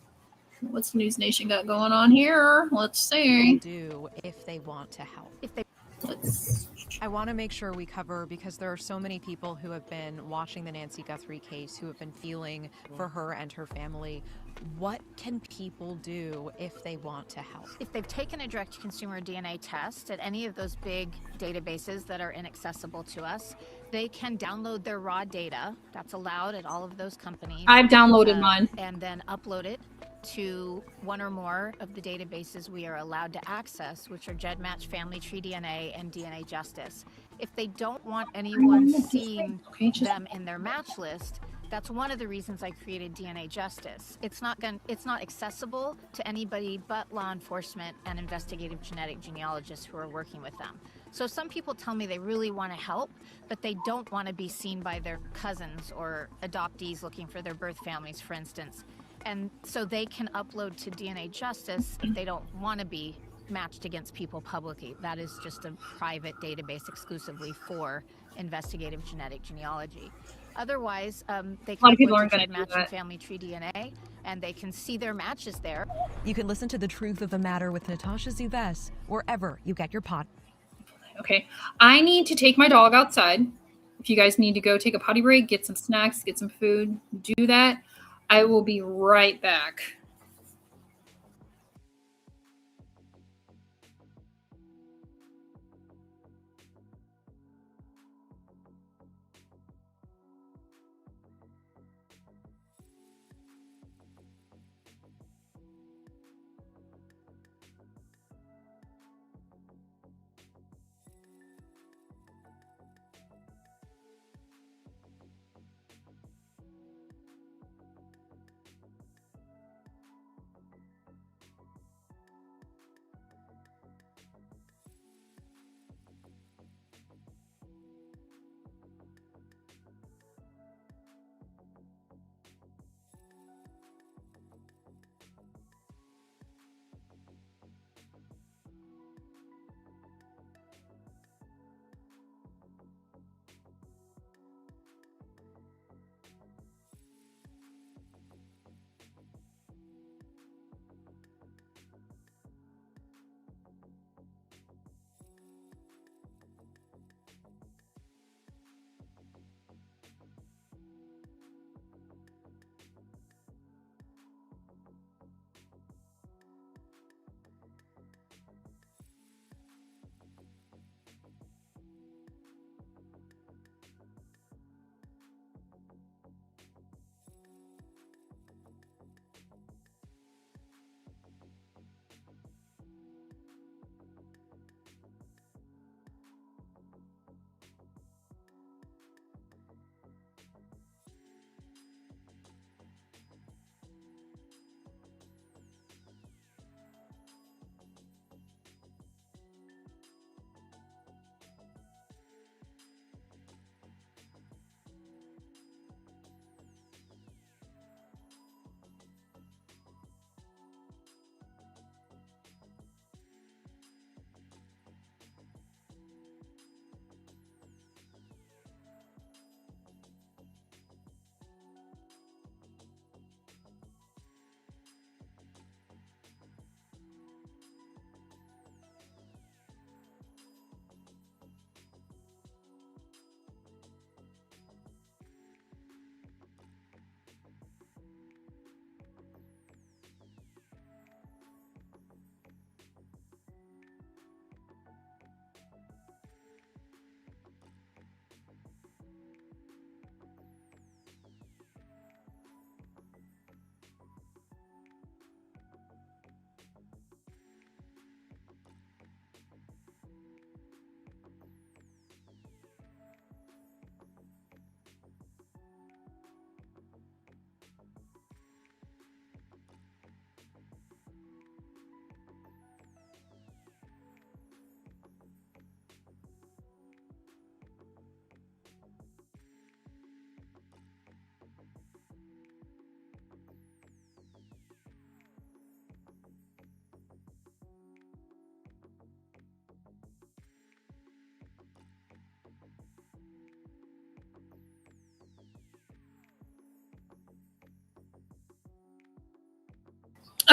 What's News Nation got going on here? Let's see. Do if they want to help. Let's. I want to make sure we cover, because there are so many people who have been watching the Nancy Guthrie case, who have been feeling for her and her family. What can people do if they want to help? If they've taken a direct-to-consumer DNA test at any of those big databases that are inaccessible to us, they can download their raw data. That's allowed at all of those companies. I've downloaded mine. And then upload it to one or more of the databases we are allowed to access, which are GEDmatch, Family Tree DNA, and DNA Justice. If they don't want anyone seeing them in their match list, that's one of the reasons I created DNA Justice. It's not accessible to anybody but law enforcement and investigative genetic genealogists who are working with them. So some people tell me they really want to help, but they don't want to be seen by their cousins or adoptees looking for their birth families, for instance. And so they can upload to DNA Justice if they don't want to be matched against people publicly. That is just a private database exclusively for investigative genetic genealogy. Otherwise, they can upload to GEDmatch and Family Tree DNA, and they can see their matches there. You can listen to The Truth of the Matter with Natasha Zuves wherever you get your pod. Okay, I need to take my dog outside. If you guys need to go take a potty break, get some snacks, get some food, do that. I will be right back.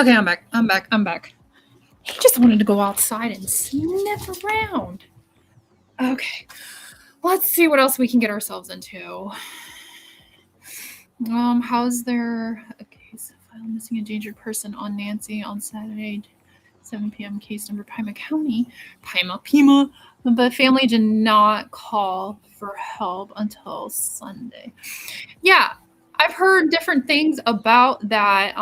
Okay, I'm back. I'm back. He just wanted to go outside and sniff around. Okay. Let's see what else we can get ourselves into. How's there a case of file missing endangered person on Nancy on Saturday, 7 p.m. case number Pima County, Pima. The family did not call for help until Sunday. Yeah, I've heard different things about that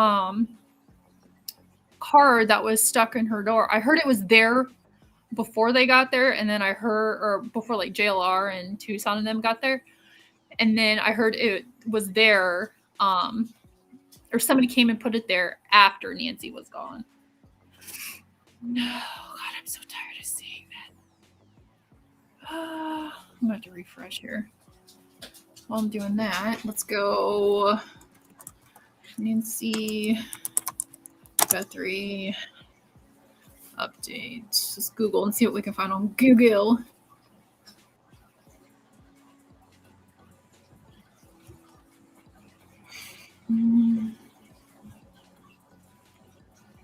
car that was stuck in her door. I heard it was there before they got there, and then I heard, or before like JLR and Tucson and them got there, and then I heard it was there, or somebody came and put it there after Nancy was gone. No, God, I'm so tired of seeing that. I'm gonna have to refresh here. While I'm doing that, let's go Nancy Guthrie update. Just Google and see what we can find on Google.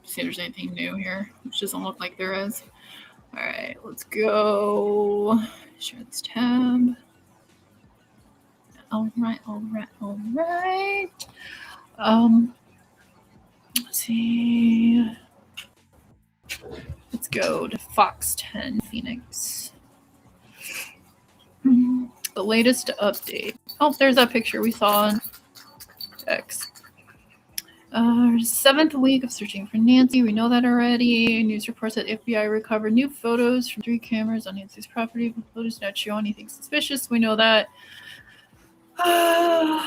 See if there's anything new here, which doesn't look like there is. All right, let's go. Share this tab. All right. Let's see. Let's go to Fox 10 Phoenix. The latest update. Oh, there's that picture we saw on X. 7th week of searching for Nancy. We know that already. News reports that FBI recovered new photos from 3 cameras on Nancy's property. The photos not show anything suspicious. We know that.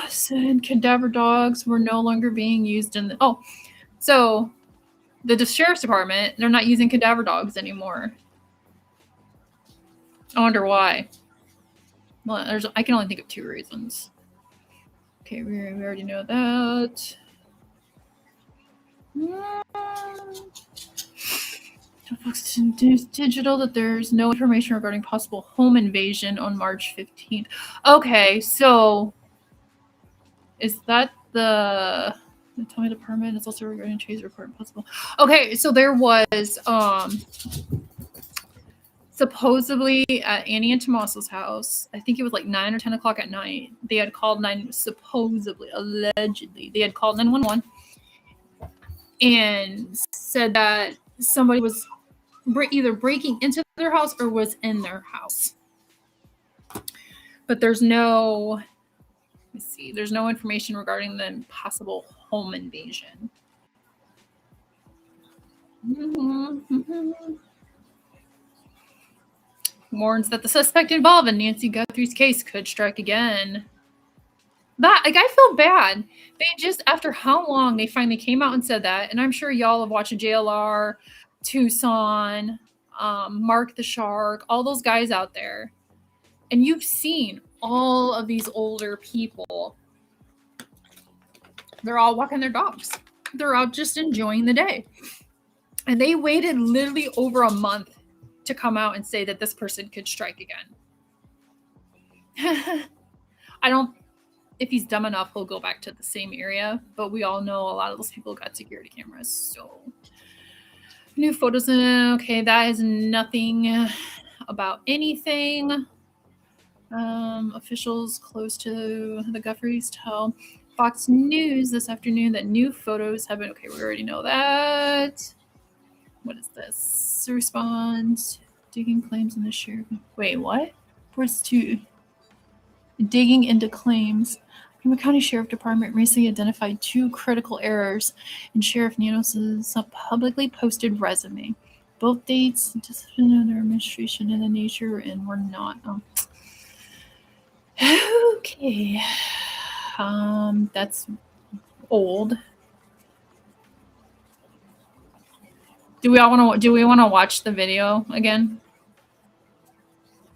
Said cadaver dogs were no longer being used in the. Oh, so the sheriff's department, they're not using cadaver dogs anymore. I wonder why. Well, I can only think of 2 reasons. Okay, we already know that. Fox Digital that there's no information regarding possible home invasion on March 15th. Okay, so is that the Tommy department is also regarding Chase report possible. Okay, so there was supposedly at Annie and Tommaso's house, I think it was like 9 or 10 o'clock at night, they had called allegedly, they had called 911 and said that somebody was either breaking into their house or was in their house. But there's no information regarding the possible home invasion. Warns that the suspect involved in Nancy Guthrie's case could strike again. I feel bad. They just, after how long, they finally came out and said that. And I'm sure y'all have watched JLR, Tucson, Mark the Shark, all those guys out there. And you've seen all of these older people. They're all walking their dogs. They're out just enjoying the day. And they waited literally over a month to come out and say that this person could strike again. If he's dumb enough, he'll go back to the same area. But we all know a lot of those people got security cameras. So, new photos. Okay, that is nothing about anything. Officials close to the Guthries tell Fox News this afternoon that new photos have been. Okay, we already know that. What is this? Response. Digging claims in the sheriff. Wait, what? Where's to digging into claims? Pima County Sheriff Department recently identified 2 critical errors in Sheriff Nanos' publicly posted resume. Both dates, discipline of their administration, and the nature, and were not. Okay. That's old. Do we want to watch the video again?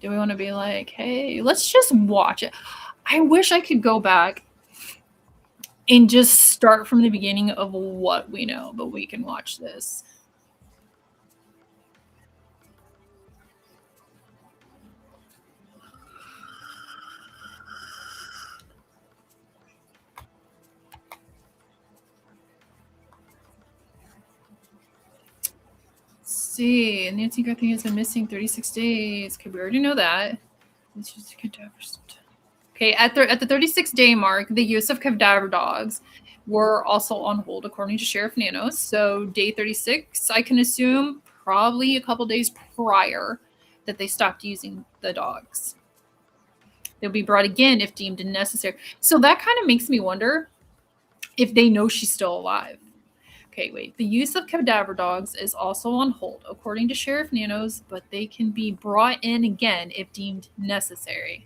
Do we want to be like, hey, let's just watch it? I wish I could go back and just start from the beginning of what we know, but we can watch this. see. Nancy Guthrie has been missing 36 days. Okay, we already know that. Okay, at the 36-day mark, the use of cadaver dogs were also on hold, according to Sheriff Nanos. So day 36, I can assume probably a couple days prior that they stopped using the dogs. They'll be brought again if deemed necessary. So that kind of makes me wonder if they know she's still alive. Okay, wait. The use of cadaver dogs is also on hold, according to Sheriff Nanos, but they can be brought in again if deemed necessary.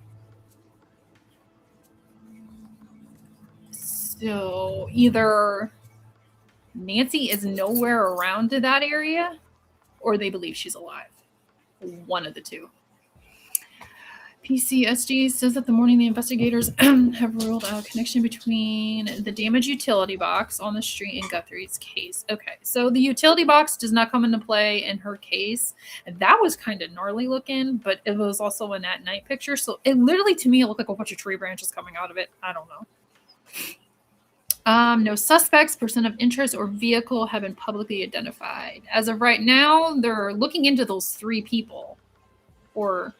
So either Nancy is nowhere around to that area, or they believe she's alive. One of the two. PCSG says that the morning the investigators have ruled out connection between the damaged utility box on the street and Guthrie's case. Okay, so the utility box does not come into play in her case. That was kind of gnarly looking, but it was also an at-night picture. So it literally, to me, it looked like a bunch of tree branches coming out of it. I don't know. No suspects, person of interest, or vehicle have been publicly identified. As of right now, they're looking into those 3 people or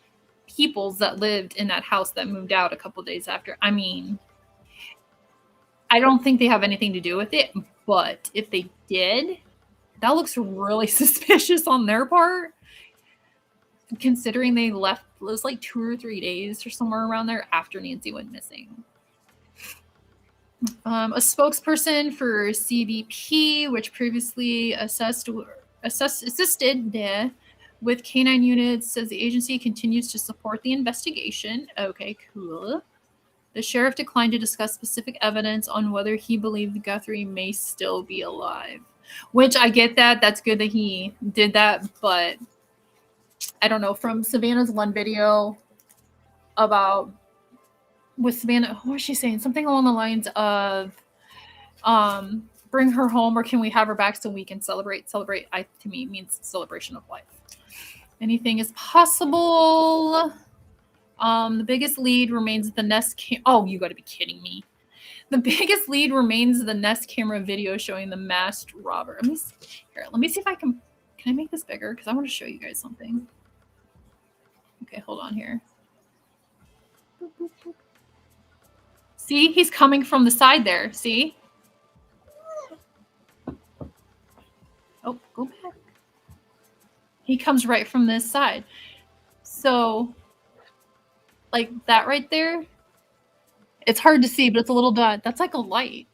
peoples that lived in that house that moved out a couple days after. I mean, I don't think they have anything to do with it, but if they did, that looks really suspicious on their part, considering they left, it was like 2 or 3 days or somewhere around there after Nancy went missing. A spokesperson for CBP, which previously assisted with canine units, says the agency continues to support the investigation. Okay, cool. The sheriff declined to discuss specific evidence on whether he believed Guthrie may still be alive, which I get that. That's good that he did that, but I don't know. From Savannah's one video about with Savannah, what was she saying? Something along the lines of, bring her home or can we have her back so we can celebrate? Celebrate, to me, means celebration of life. Anything is possible. The biggest lead remains the Nest oh, you got to be kidding me. The biggest lead remains the Nest camera video showing the masked robber. Let me see if I can I make this bigger? Because I want to show you guys something. Okay, hold on here. Boop, boop, boop. See, he's coming from the side there. See? Oh, go back. He comes right from this side. So, like that right there, it's hard to see, but it's a little dot. That's like a light.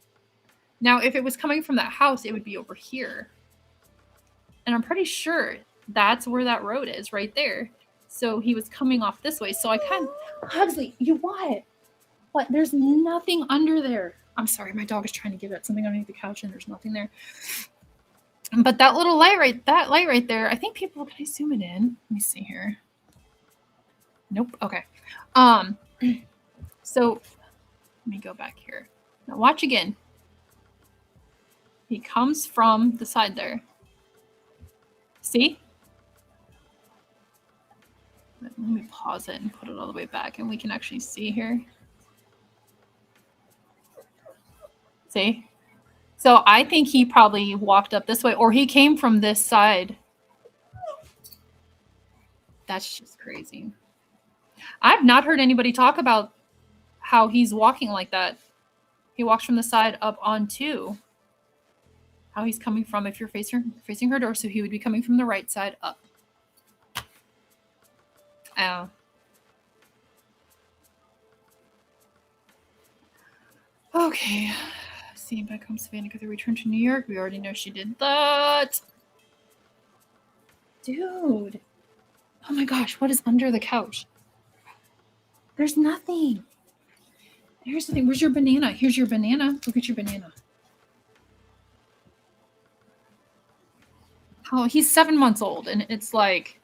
Now, if it was coming from that house, it would be over here. And I'm pretty sure that's where that road is, right there. So he was coming off this way. So I kind of, Huxley, you what? What? There's nothing under there. I'm sorry, my dog is trying to get at something underneath the couch and there's nothing there. But that little light right there, I think people, can I zoom it in? Let me see here. Nope. Okay. So let me go back here. Now watch again. He comes from the side there. See? Let me pause it and put it all the way back and we can actually see here. See? So I think he probably walked up this way or he came from this side. That's just crazy. I've not heard anybody talk about how he's walking like that. He walks from the side up onto how he's coming from if you're facing her door. So he would be coming from the right side up. Oh. Okay. Seeing back home, Savannah Guthrie returned to New York. We already know she did that. Dude. Oh my gosh, what is under the couch? There's nothing. Here's the thing. Where's your banana? Here's your banana. Look at your banana. Oh, he's 7 months old, and it's like...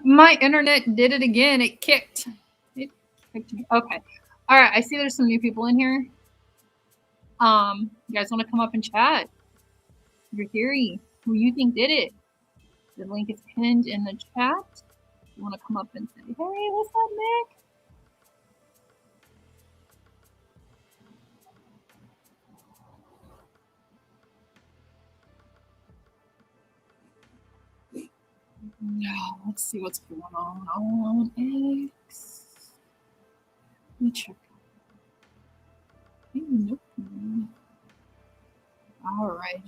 My internet did it again. It kicked. It kicked me. Okay. All right. I see there's some new people in here. You guys want to come up and chat? Your theory. Who you think did it? The link is pinned in the chat. You want to come up and say, hey, what's up, Nick? No, let's see what's going on X. Let me check. Nope. All right.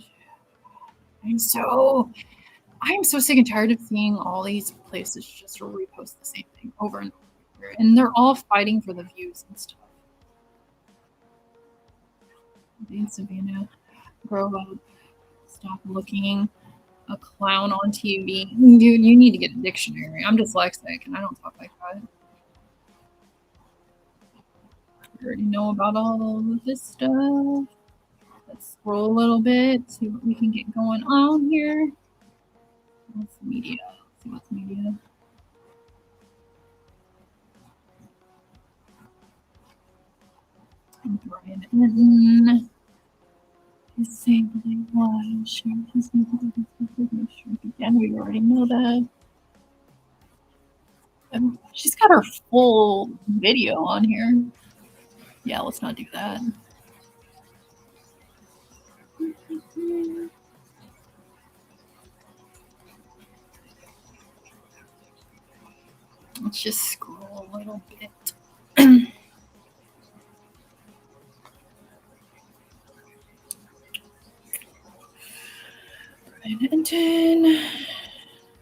I'm so sick and tired of seeing all these places just repost the same thing over and over. And they're all fighting for the views and stuff. Savannah, grow up. Stop looking a clown on TV. Dude, you need to get a dictionary. I'm dyslexic and I don't talk like that. You already know about all of this stuff. Let's scroll a little bit, see what we can get going on here. What's media? Let's see what's media. Brian Eden. Disabling live. Share his again. We already know that. She's got her full video on here. Yeah, let's not do that. Let's just scroll a little bit. Brandon.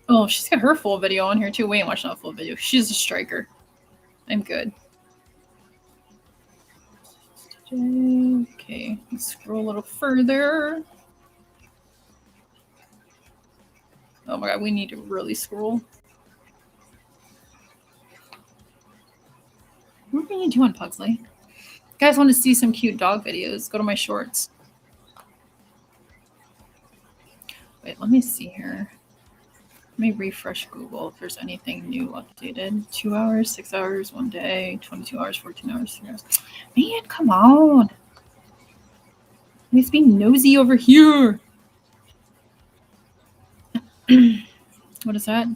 Oh, she's got her full video on here too. We ain't watching that full video. She's a striker. I'm good. Okay, let's scroll a little further. Oh my god, we need to really scroll. What are you doing, Pugsley? You guys want to see some cute dog videos? Go to my shorts. Wait, let me see here. Let me refresh Google if there's anything new updated. 2 hours, 6 hours, 1 day, 22 hours, 14 hours, 3 hours. Man, come on. Let's be nosy over here. What is that?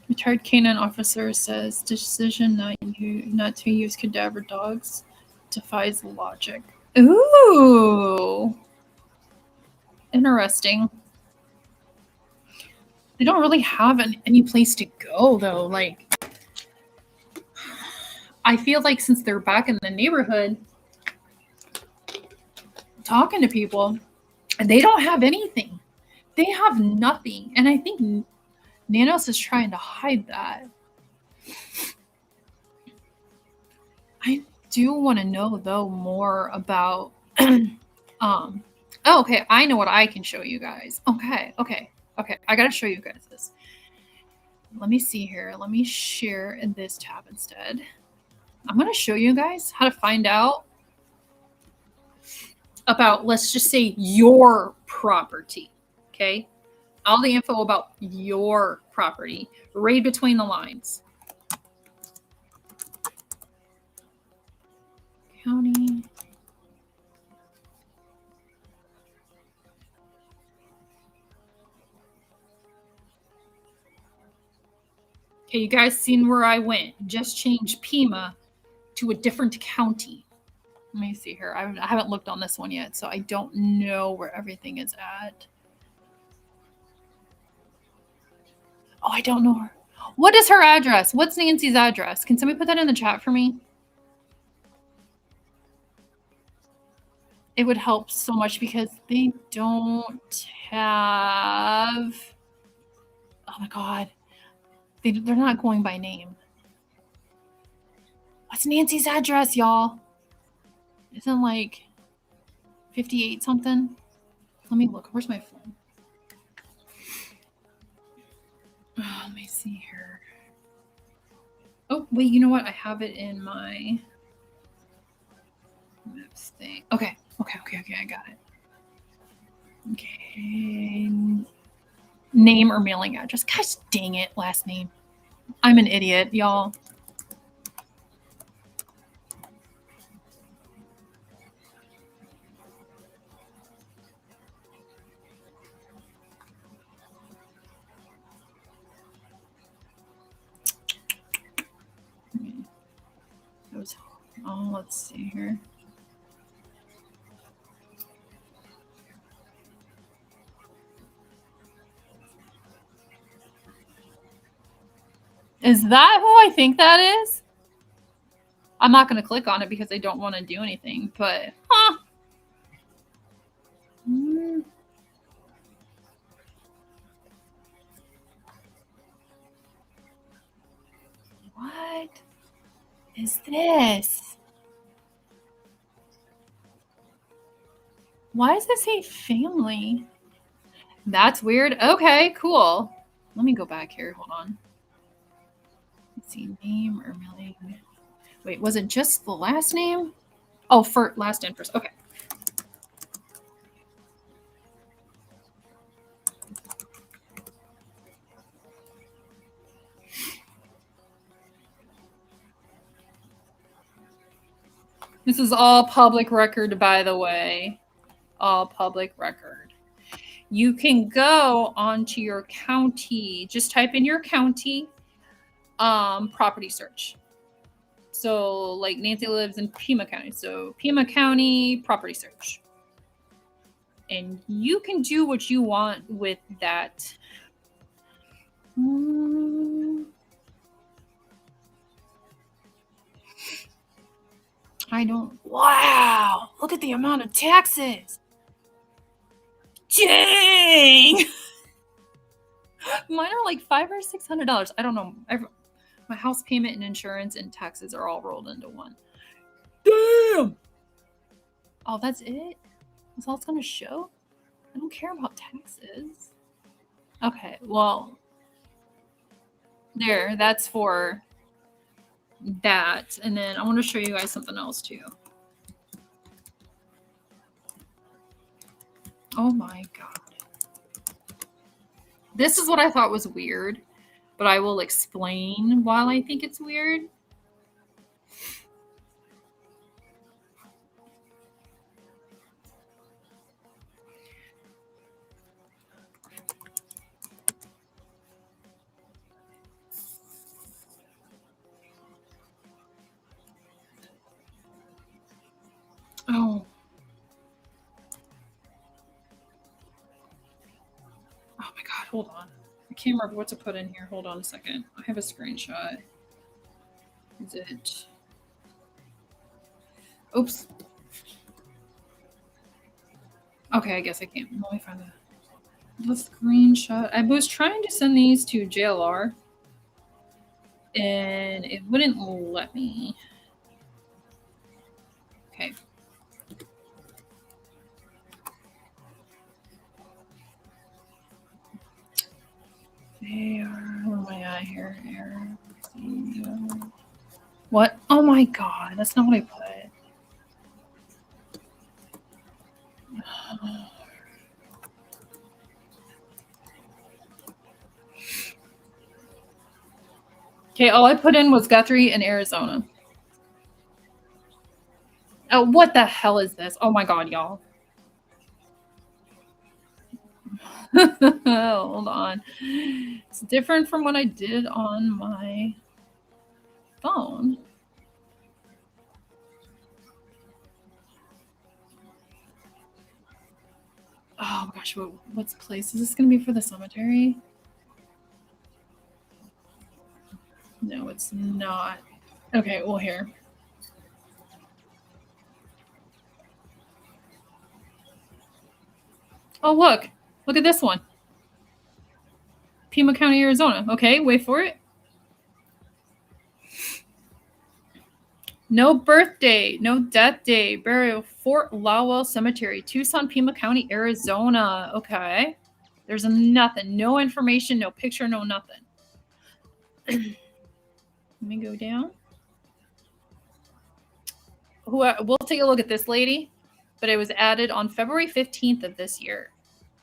Retired canine officer says decision not to use cadaver dogs defies logic. Ooh. Interesting. They don't really have any place to go, though. Like, I feel like since they're back in the neighborhood talking to people, they don't have anything. They have nothing. And I think Nanos is trying to hide that. I do want to know, though, more about... oh, okay, I know what I can show you guys. Okay. I got to show you guys this. Let me see here. Let me share in this tab instead. I'm going to show you guys how to find out about, let's just say, your property. Okay? All the info about your property. Read between the lines. County. Okay, you guys seen where I went. Just changed Pima to a different county. Let me see here. I haven't looked on this one yet, so I don't know where everything is at. Oh, I don't know her. What is her address? What's Nancy's address? Can somebody put that in the chat for me? It would help so much because they don't have... Oh my God. They're not going by name. What's Nancy's address, y'all? Isn't like 58 something? Let me look. Where's my phone? Oh, let me see here. Oh, wait, you know what? I have it in my maps thing. Okay, I got it. Okay. Name or mailing address. Gosh dang it, last name. I'm an idiot, y'all. Oh, let's see here. Is that who I think that is? I'm not going to click on it because I don't want to do anything, but huh. What is this? Why does it say family? That's weird. Okay, cool. Let me go back here. Hold on. Let's see, name or mailing. Wait, was it just the last name? Oh, for last and first. Okay. This is all public record, by the way. All public record. You can go onto your county. Just type in your county property search. So, like Nancy lives in Pima County. So, Pima County property search. And you can do what you want with that. I don't. Wow. Look at the amount of taxes. Dang. Mine are like $500 or $600. I don't know. My house payment and insurance and taxes are all rolled into one. Damn. Oh, that's it? That's all it's going to show? I don't care about taxes. Okay, well, there, that's for that. And then I want to show you guys something else too. Oh my God. This is what I thought was weird, but I will explain why I think it's weird. Oh. Oh my God, hold on. I can't remember what to put in here. Hold on a second. I have a screenshot. Is it? Oops. Okay, I guess I can't. Let me find the screenshot. I was trying to send these to JLR and it wouldn't let me. Okay. Where am I at here? What? Oh my God, that's not what I put. Okay, all I put in was Guthrie in Arizona. Oh, what the hell is this? Oh my God, y'all. Hold on. It's different from what I did on my phone. Oh my gosh, what's place? Is this going to be for the cemetery? No, it's not. Okay, well, here. Oh, look. Look at this one. Pima County, Arizona. Okay, wait for it. No birthday, no death day, burial, Fort Lowell Cemetery, Tucson, Pima County, Arizona. Okay. There's nothing. No information, no picture, no nothing. Let me go down. We'll take a look at this lady, but it was added on February 15th of this year.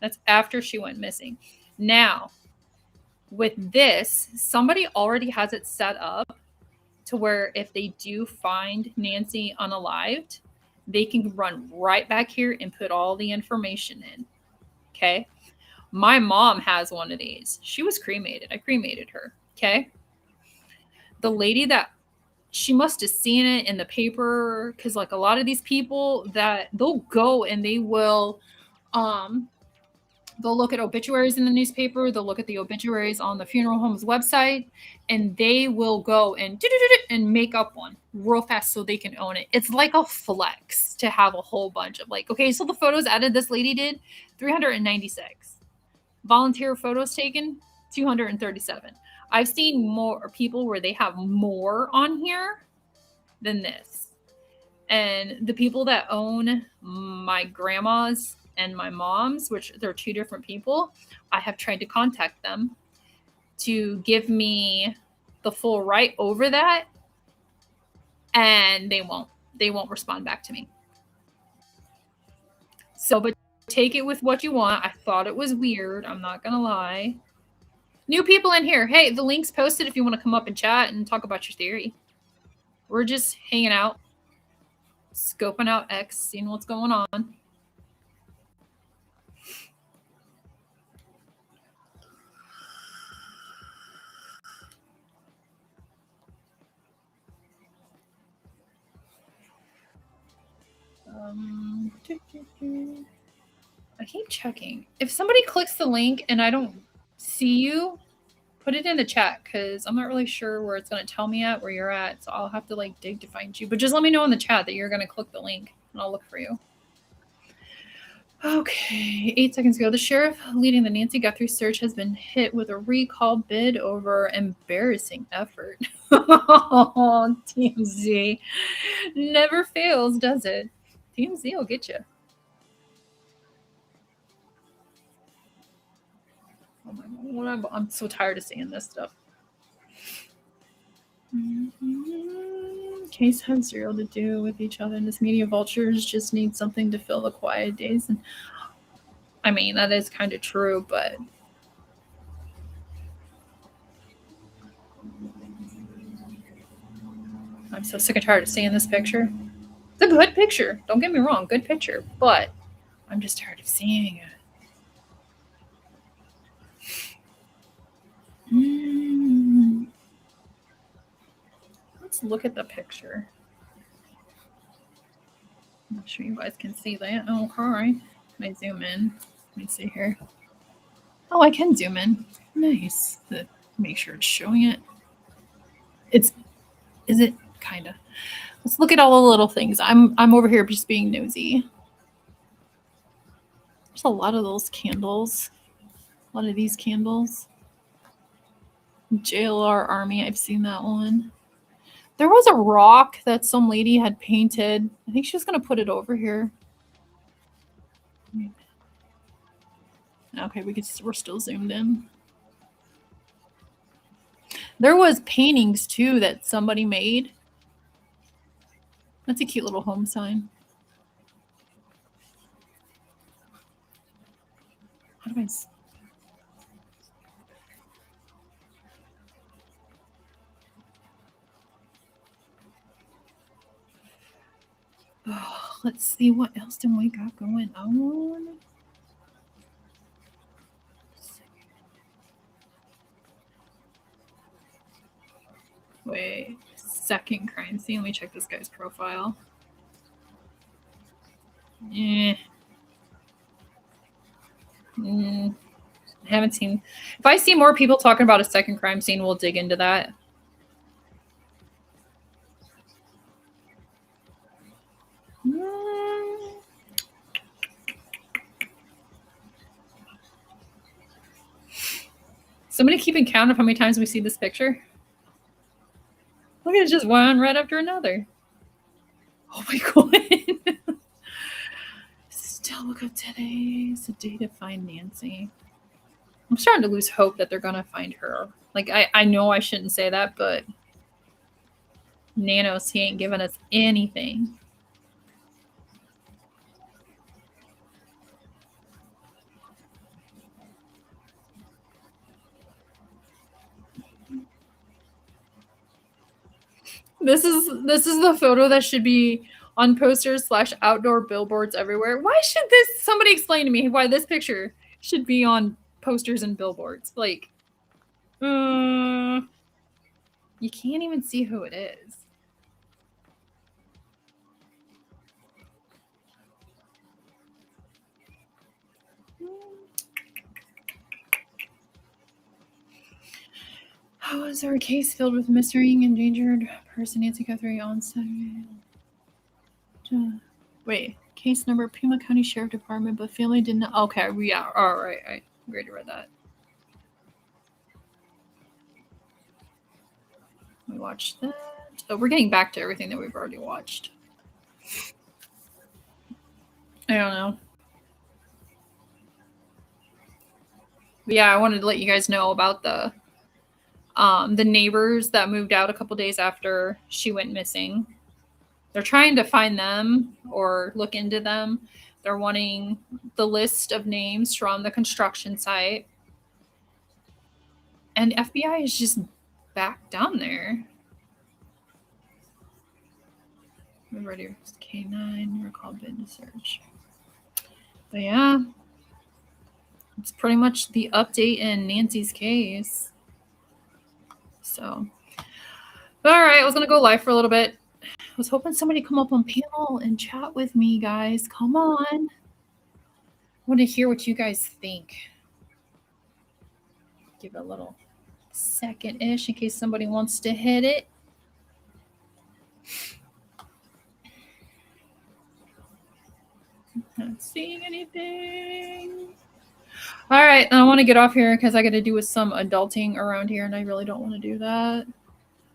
That's after she went missing. Now, with this, somebody already has it set up to where if they do find Nancy unalived, they can run right back here and put all the information in. Okay. My mom has one of these. She was cremated. I cremated her. Okay. The lady that she must have seen it in the paper, because like a lot of these people that they'll go and they'll look at obituaries in the newspaper, they'll look at the obituaries on the funeral home's website, and they will go and make up one real fast so they can own it. It's like a flex to have a whole bunch of like, okay, so the photos added this lady did 396. Volunteer photos taken 237. I've seen more people where they have more on here than this. And the people that own my grandma's and my mom's, which they're two different people, I have tried to contact them to give me the full right over that, and they won't respond back to me. So, but take it with what you want. I thought it was weird, I'm not gonna lie. New people in here, hey, the link's posted if you want to come up and chat and talk about your theory. We're just hanging out, scoping out X, seeing what's going on. I keep checking. If somebody clicks the link and I don't see you, put it in the chat, because I'm not really sure where it's going to tell me at, where you're at. So I'll have to like dig to find you. But just let me know in the chat that you're going to click the link and I'll look for you. Okay, 8 seconds ago, the sheriff leading the Nancy Guthrie search has been hit with a recall bid over embarrassing effort. Oh, TMZ. Never fails, does it? TMZ will get you. Oh my God, I'm so tired of seeing this stuff. Case has zero to do with each other, and this media vultures just need something to fill the quiet days. And I mean, that is kind of true, but I'm so sick and tired of seeing this picture. It's a good picture. Don't get me wrong, good picture, but I'm just tired of seeing it. Let's look at the picture. I'm sure you guys can see that. Oh, okay. Let me zoom in. Let me see here. Oh, I can zoom in. Nice. Make sure it's showing it. Is it? Kinda. Let's look at all the little things. I'm over here just being nosy. There's a lot of those candles. A lot of these candles. JLR Army, I've seen that one. There was a rock that some lady had painted. I think she was going to put it over here. Okay, we're still zoomed in. There was paintings too that somebody made. That's a cute little home sign. How do I... Oh, let's see what else do we got going on. Wait, second crime scene. Let me check this guy's profile. I haven't seen. If I see more people talking about a second crime scene, we'll dig into that. Somebody keeping count of how many times we see this picture? Look at it, just one right after another. Oh my God. Still look up today's the day to find Nancy. I'm starting to lose hope that they're going to find her. Like, I know I shouldn't say that, but Nanos, he ain't giving us anything. This is the photo that should be on posters / outdoor billboards everywhere. Why should this? Somebody explain to me why this picture should be on posters and billboards. Like, you can't even see who it is. Oh, is there a case filled with missing, endangered person Nancy Guthrie on Saturday? Wait, case number Pima County Sheriff Department, but family didn't. Okay, yeah, all right. I already read that. We watched that. Oh, we're getting back to everything that we've already watched. I don't know. But yeah, I wanted to let you guys know about the neighbors that moved out a couple days after she went missing. They're trying to find them or look into them. They're wanting the list of names from the construction site. And FBI is just back down there. We're ready. K9, recall bid to search. But yeah, it's pretty much the update in Nancy's case. So, all right, I was going to go live for a little bit. I was hoping somebody come up on panel and chat with me, guys. Come on. I want to hear what you guys think. Give it a little second-ish in case somebody wants to hit it. Not seeing anything. All right, I want to get off here because I got to do with some adulting around here, and I really don't want to do that.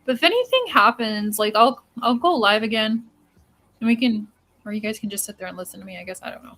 But if anything happens, like I'll go live again, and we can, or you guys can just sit there and listen to me. I guess I don't know.